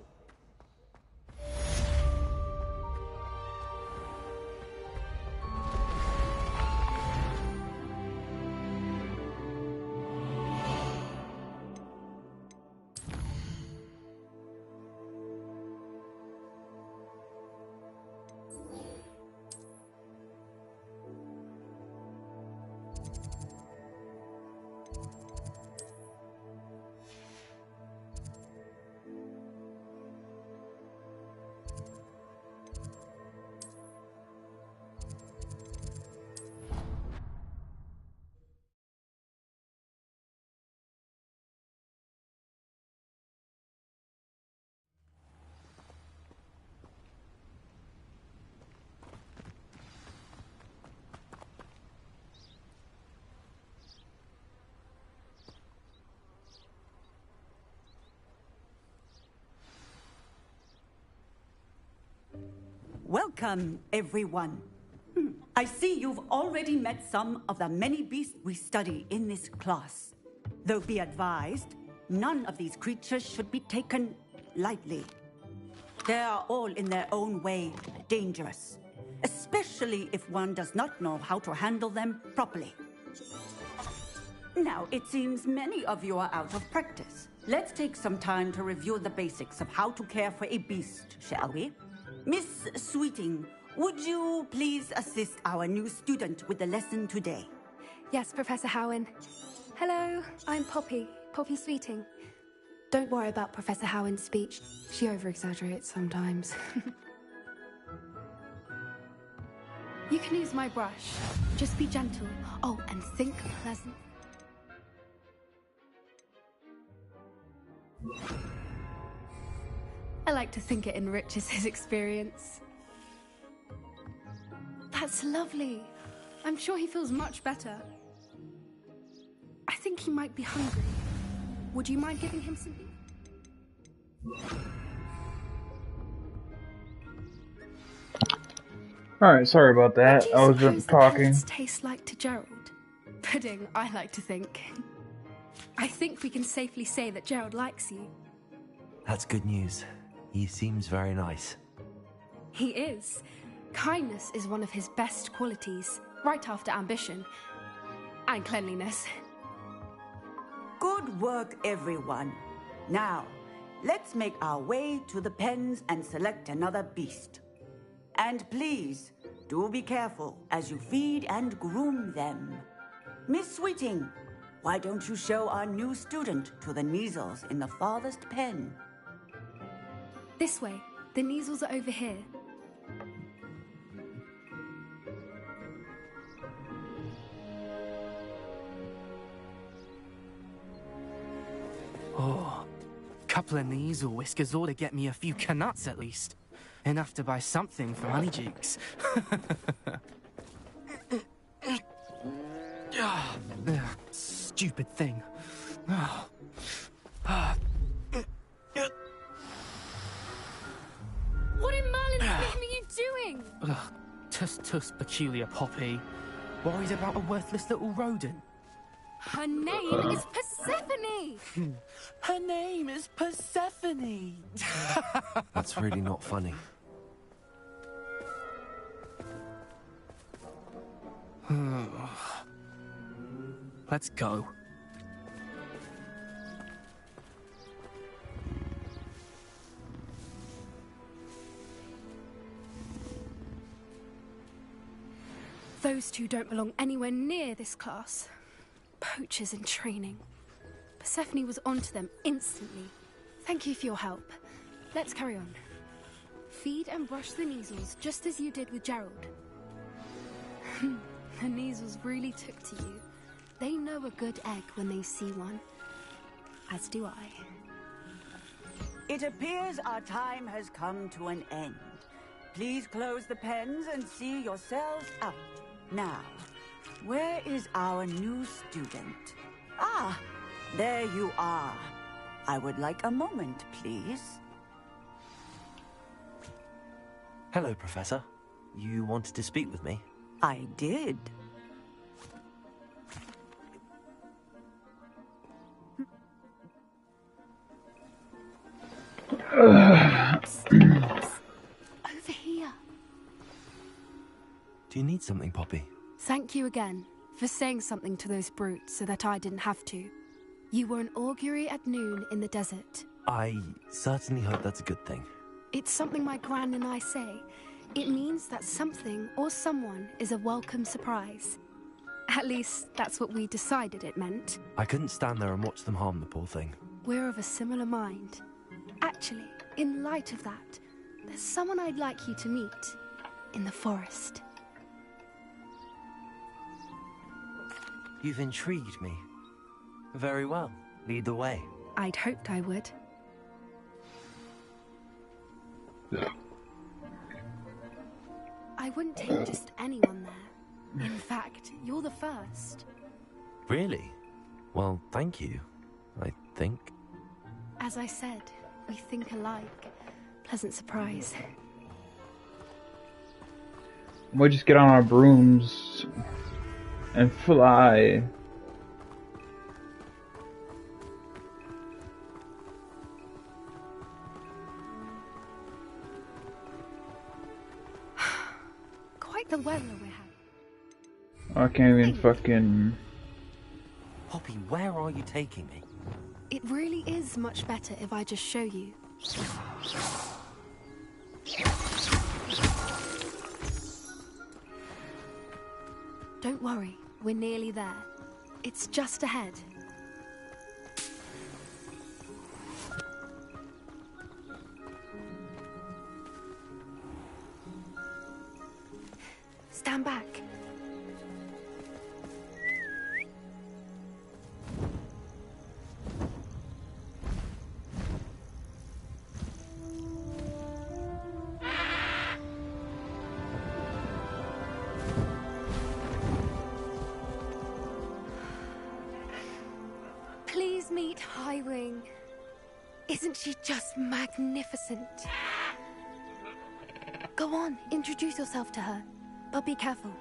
Welcome, everyone. I see you've already met some of the many beasts we study in this class. Though be advised, none of these creatures should be taken lightly. They are all in their own way dangerous, especially if one does not know how to handle them properly. Now, it seems many of you are out of practice. Let's take some time to review the basics of how to care for a beast, shall we? Miss Sweeting, would you please assist our new student with the lesson today? Yes, Professor Howen. Hello, I'm Poppy Sweeting. Don't worry about Professor Howen's speech. She over-exaggerates sometimes. You can use my brush. Just be gentle. Oh, and think pleasant. I like to think it enriches his experience. That's lovely. I'm sure he feels much better. I think he might be hungry. Would you mind giving him something? Alright, sorry about that. I was just talking. What taste like to Gerald? Pudding, I like to think. I think we can safely say that Gerald likes you. That's good news. He seems very nice. He is. Kindness is one of his best qualities, right after ambition. And cleanliness. Good work, everyone. Now, let's make our way to the pens and select another beast. And please, do be careful as you feed and groom them. Miss Sweeting, why don't you show our new student to the Kneazles in the farthest pen? This way. The Kneazles are over here. Oh, couple of Kneazle whiskers ought to get me a few canuts at least. Enough to buy something for Honeydukes. Stupid thing. What in Merlin's name are you doing? Tuss, peculiar Poppy. Worried about a worthless little rodent. Her name is Persephone! Her name is Persephone! That's really not funny. Let's go. Those two don't belong anywhere near this class. Poachers in training. Persephone was onto them instantly. Thank you for your help. Let's carry on. Feed and brush the Neasels just as you did with Gerald. The Neasels really took to you. They know a good egg when they see one. As do I. It appears our time has come to an end. Please close the pens and see yourselves out. Now, where is our new student? Ah, there you are. I would like a moment, please. Hello, Professor. You wanted to speak with me? I did. Over here. Do you need something, Poppy? Thank you again for saying something to those brutes so that I didn't have to. You were an augury at noon in the desert. I certainly hope that's a good thing. It's something my gran and I say. It means that something or someone is a welcome surprise. At least, that's what we decided it meant. I couldn't stand there and watch them harm the poor thing. We're of a similar mind. Actually, in light of that, there's someone I'd like you to meet in the forest. You've intrigued me. Very well. Lead the way. I'd hoped I would. I wouldn't take just anyone there. In fact, you're the first. Really? Well, thank you, I think. As I said, we think alike. Pleasant surprise. We'll just get on our brooms and fly. Quite the weather we're having. I can't even fucking... Poppy, where are you taking me? It really is much better if I just show you. Don't worry, we're nearly there. It's just ahead. Stand back. Please meet Highwing. Isn't she just magnificent? Go on, introduce yourself to her. But be careful.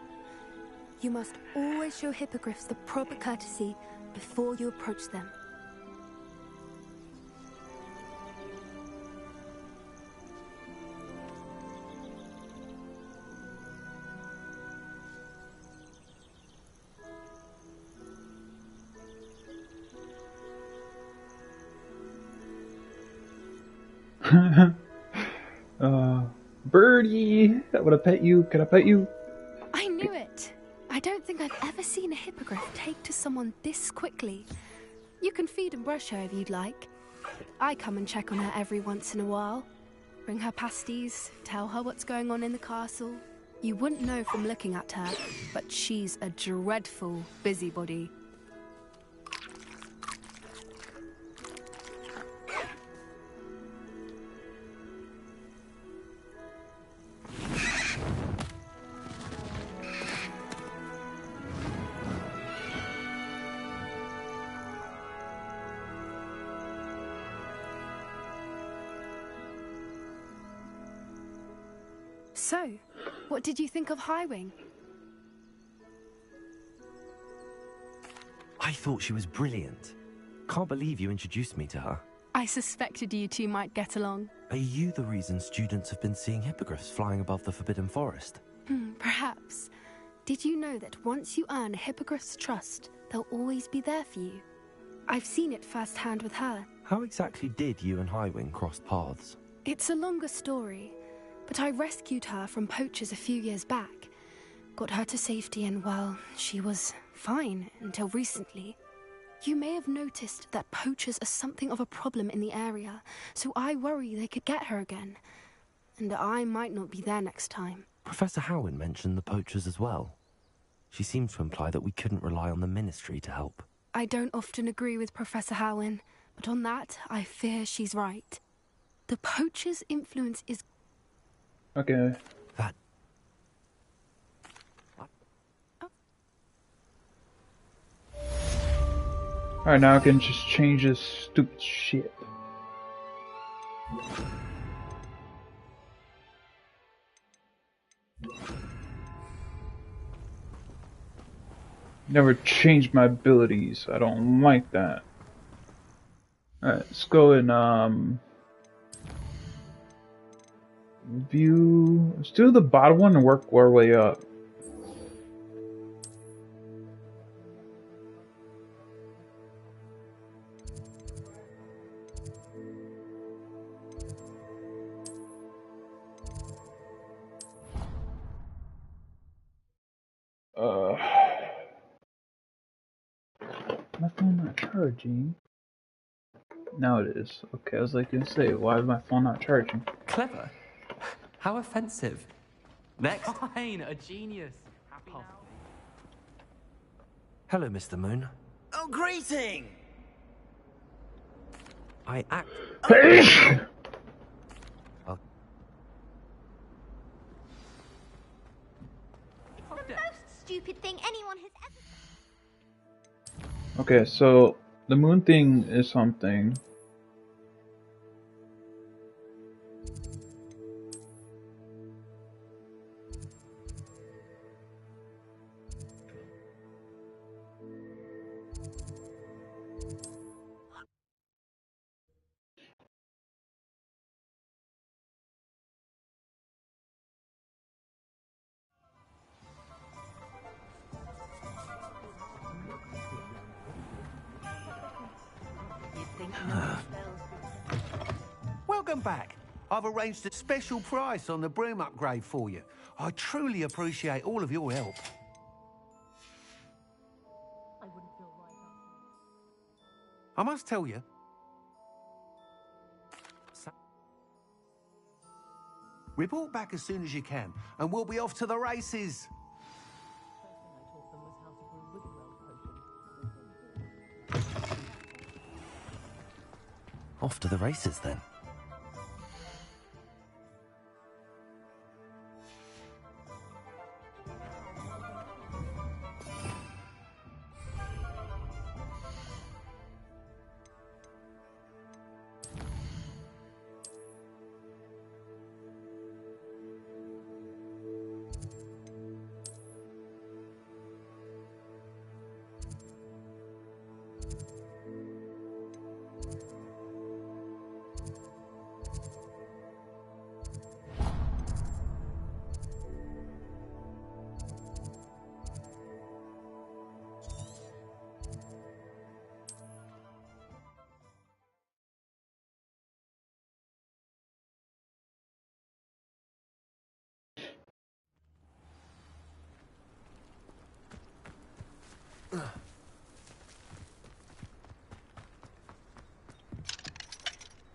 You must always show hippogriffs the proper courtesy before you approach them. Birdie! I wanna pet you. Can I pet you? I knew it. I don't think I've ever seen a hippogriff take to someone this quickly. You can feed and brush her if you'd like. I come and check on her every once in a while. Bring her pasties, tell her what's going on in the castle. You wouldn't know from looking at her, but she's a dreadful busybody. So, what did you think of Highwing? I thought she was brilliant. Can't believe you introduced me to her. I suspected you two might get along. Are you the reason students have been seeing hippogriffs flying above the Forbidden Forest? Perhaps. Did you know that once you earn a hippogriff's trust, they'll always be there for you? I've seen it firsthand with her. How exactly did you and Highwing cross paths? It's a longer story, but I rescued her from poachers a few years back. Got her to safety and, well, she was fine until recently. You may have noticed that poachers are something of a problem in the area, so I worry they could get her again. And I might not be there next time. Professor Howin mentioned the poachers as well. She seemed to imply that we couldn't rely on the Ministry to help. I don't often agree with Professor Howin, but on that, I fear she's right. The poacher's influence is... Okay. That... Alright, now I can just change this stupid shit. Never changed my abilities. I don't like that. Alright, let's go and view. Let's do the bottom one and work our way up. My phone not charging. Now it is. Okay, I was like gonna say, why is my phone not charging? Clever. How offensive. Next. Fine, a genius. Happy now? Hello, Mr. Moon. Oh, greeting! I act... The most stupid thing anyone has ever... Okay, so the moon thing is something. Welcome back. I've arranged a special price on the broom upgrade for you. I truly appreciate all of your help. I must tell you, report back as soon as you can, and we'll be off to the races. Off to the races, then.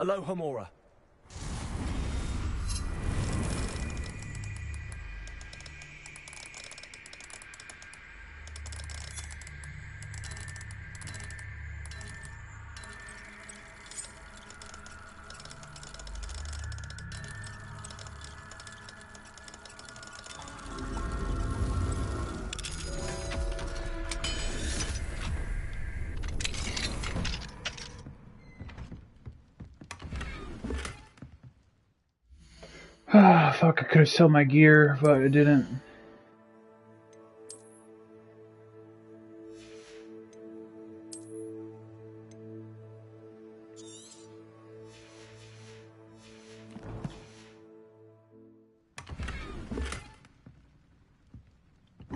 Aloha Mora. Ah, fuck, I could have sold my gear, but I didn't.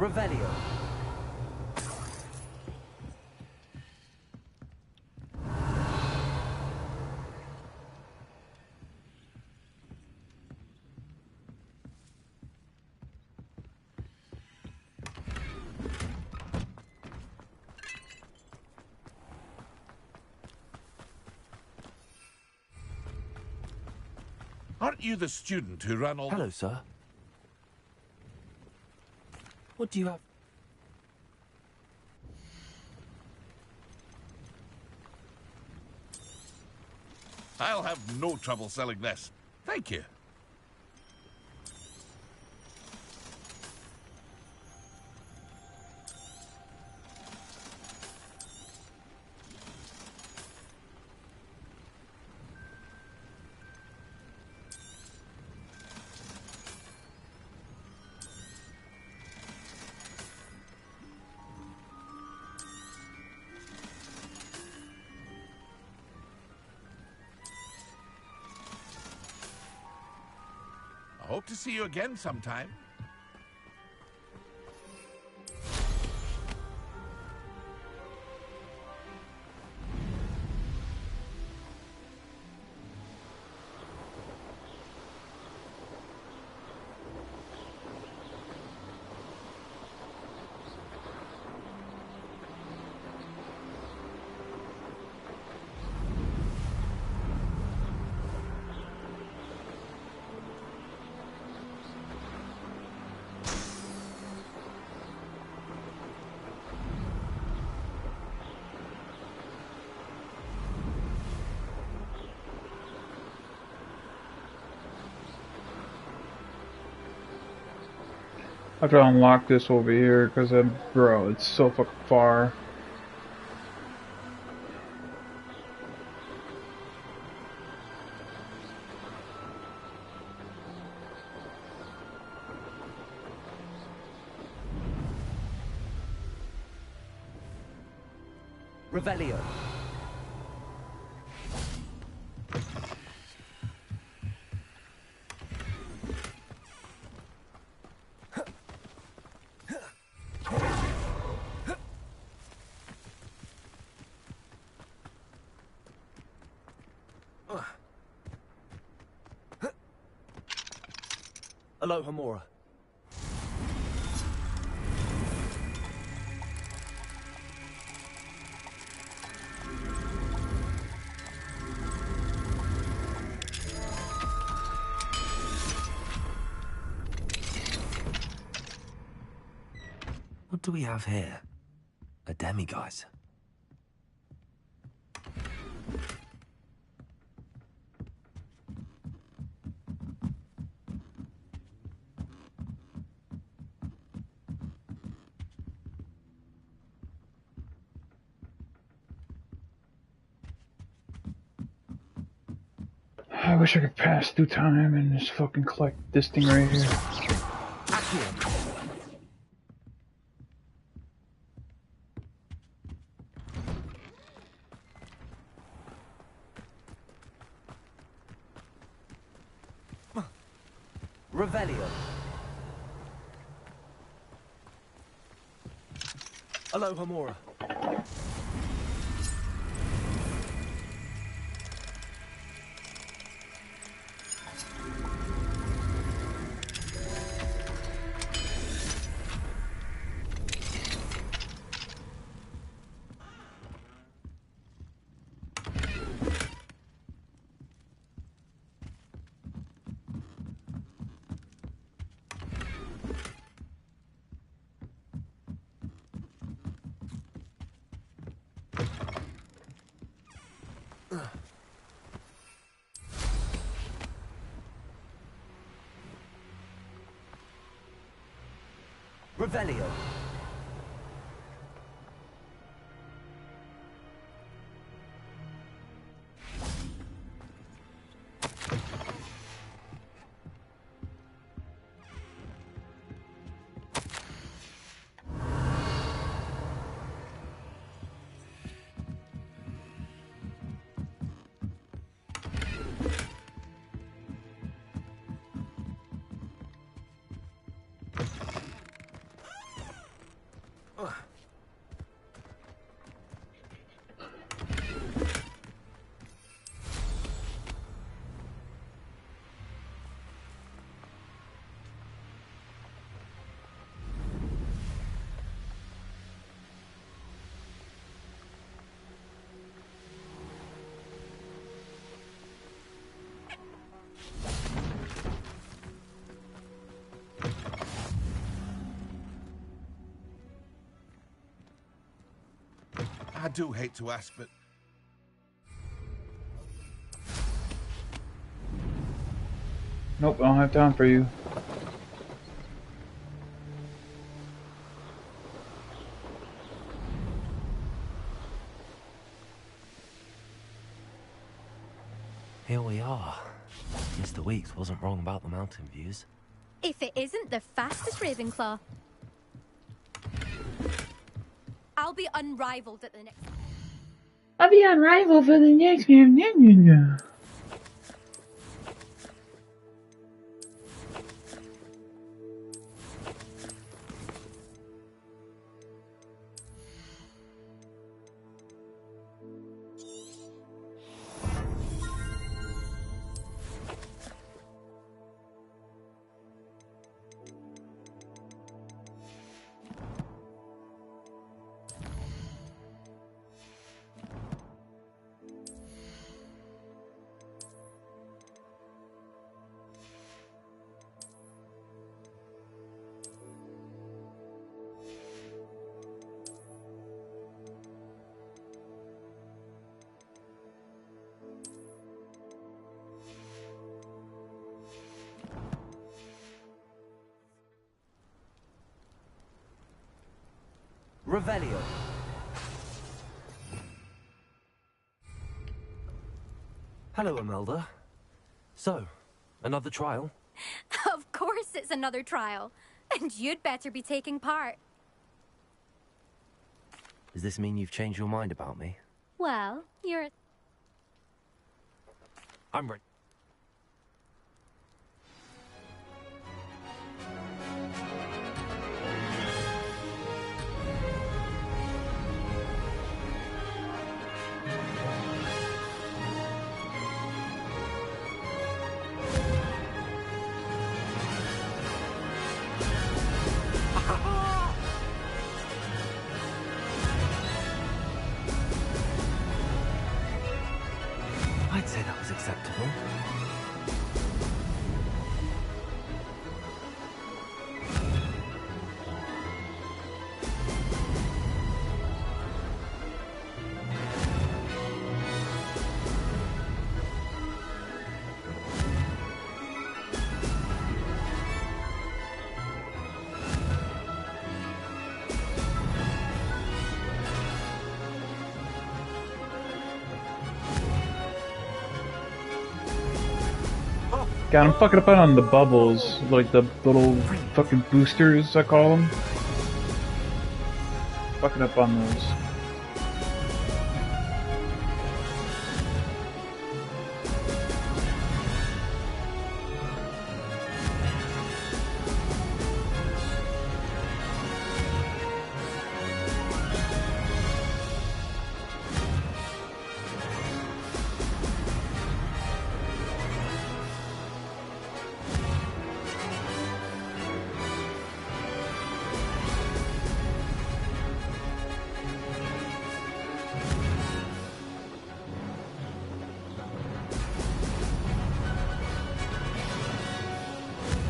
Revelio. Aren't you the student who ran all... Hello, sir. What do you have? I'll have no trouble selling this. Thank you. I hope to see you again sometime. I have to unlock this over here because, bro, it's so fucking far. Revelio. Hello, Homura. What do we have here? A demiguise. I wish I could pass through time and just fucking collect this thing right here. Revelio. Hello, Homura. Revelio. I do hate to ask, but Nope, I don't have time for you. Here we are. Mr. Weeks wasn't wrong about the mountain views. If it isn't the fastest Ravenclaw. I'll be unrivaled at the next... I'll be unrivaled for the next game. Revelio. Hello, Imelda. So, another trial? Of course it's another trial. And you'd better be taking part. Does this mean you've changed your mind about me? Well, you're... I'm ready. I'd say that was acceptable. God, I'm fucking up on the bubbles, like the little fucking boosters, I call them. Fucking up on those.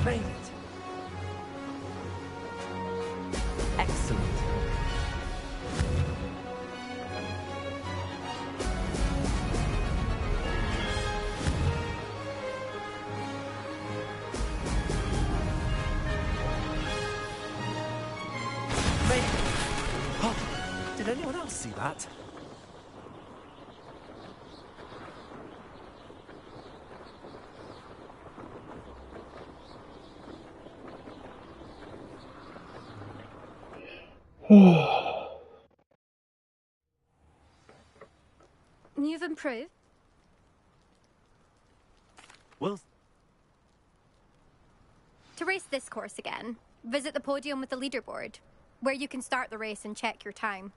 Made it. Excellent. Made it. Oh, did anyone else see that? You've improved. Well, To race this course again, visit the podium with the leaderboard, where you can start the race and check your time.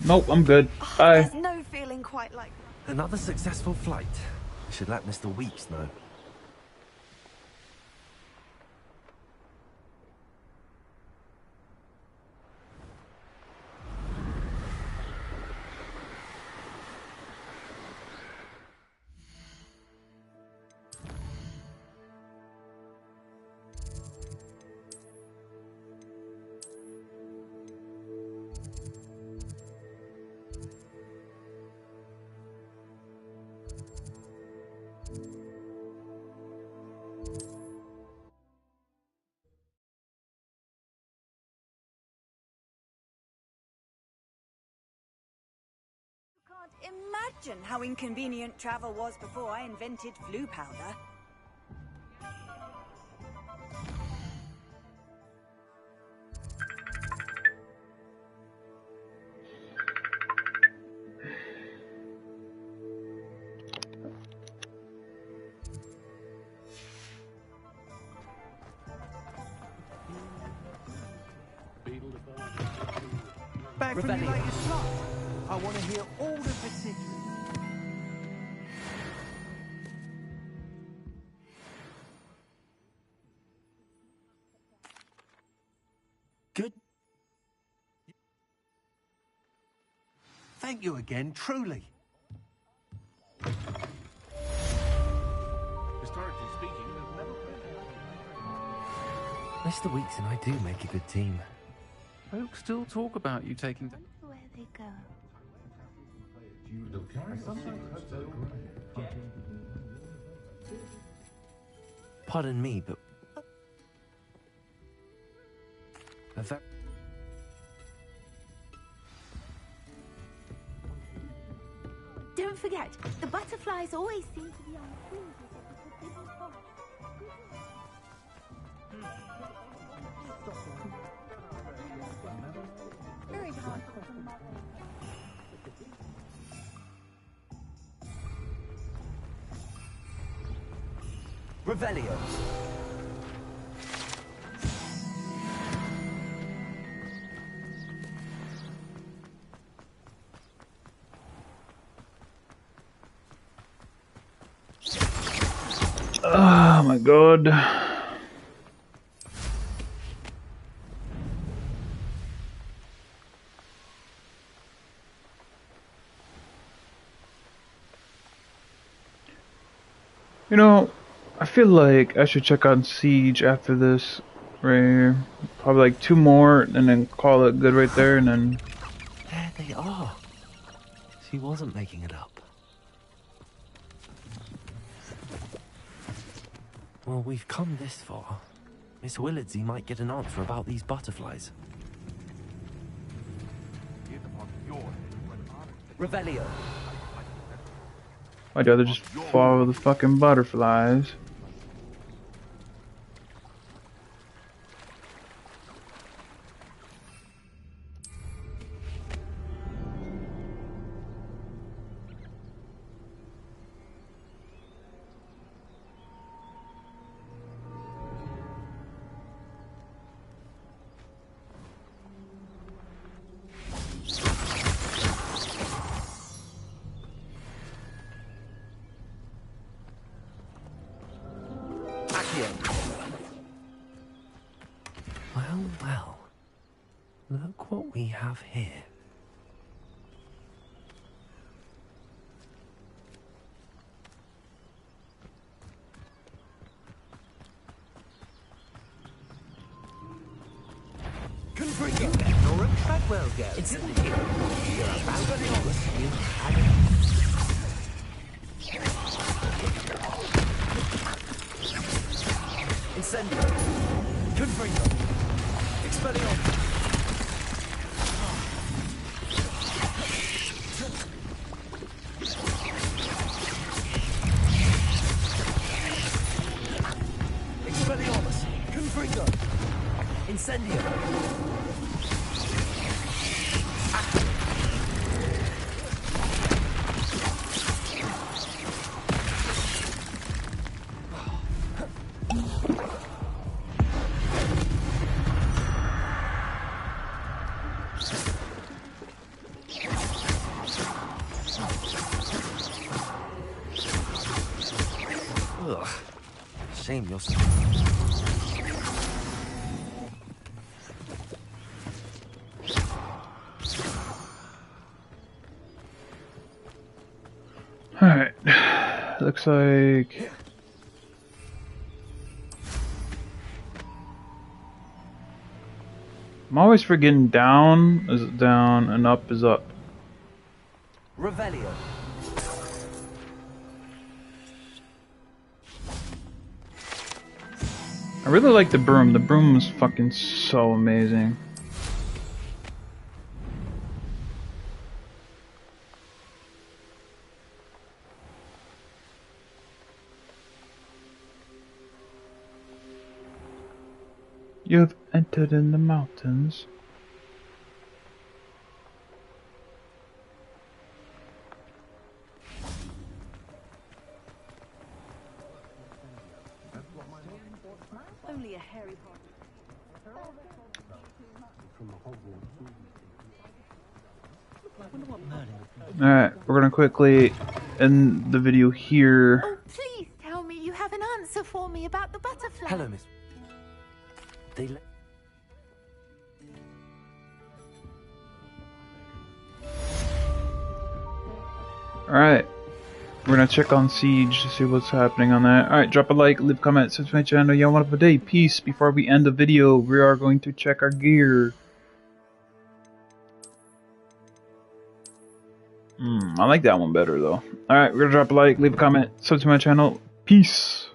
Nope, I'm good. Bye. There's no feeling quite like... another successful flight. I should let Mr. Weeks know. imagine how inconvenient travel was before I invented flu powder. Back from your latest slot. I want to hear all the particulars. Good. Thank you again, truly. Historically speaking, there's never been Mr. Weeks and I do make a good team. Folks still talk about you taking. Where they go? Pardon me, but... Don't forget, the butterflies always seem to be on the wings as if it's a forbidden forest. Very hard for the mother. Revelio. Oh my god. You know, I feel like I should check on Siege after this right here. Probably like 2 more and then call it good right there and then... There they are. She wasn't making it up. Well, we've come this far. Miss Willardsey might get an answer about these butterflies. Revelio. I'd rather just follow the fucking butterflies. Well, well. Look what we have here. Confringo. Nora Bagwell go. It's in here. You're about to be honest. You had it. Incendio. Confringo. Expelliarmus. Expelliarmus. Confringo. Incendio. Ugh. Shame you're so... Alright. Looks like... I'm always forgetting down is down and up is up. Revelio. I really like the broom. The broom is fucking so amazing. You have entered in the mountains. Only a hairy Alright, we're gonna quickly end the video here. Oh, please tell me you have an answer for me about the butterfly. Hello, miss. They let... Alright, we're gonna check on Siege to see what's happening on that. Alright, drop a like, leave a comment, subscribe to my channel. Y'all want a day. Peace. Before we end the video, we are going to check our gear. I like that one better though. Alright, we're gonna drop a like, leave a comment, subscribe to my channel. Peace.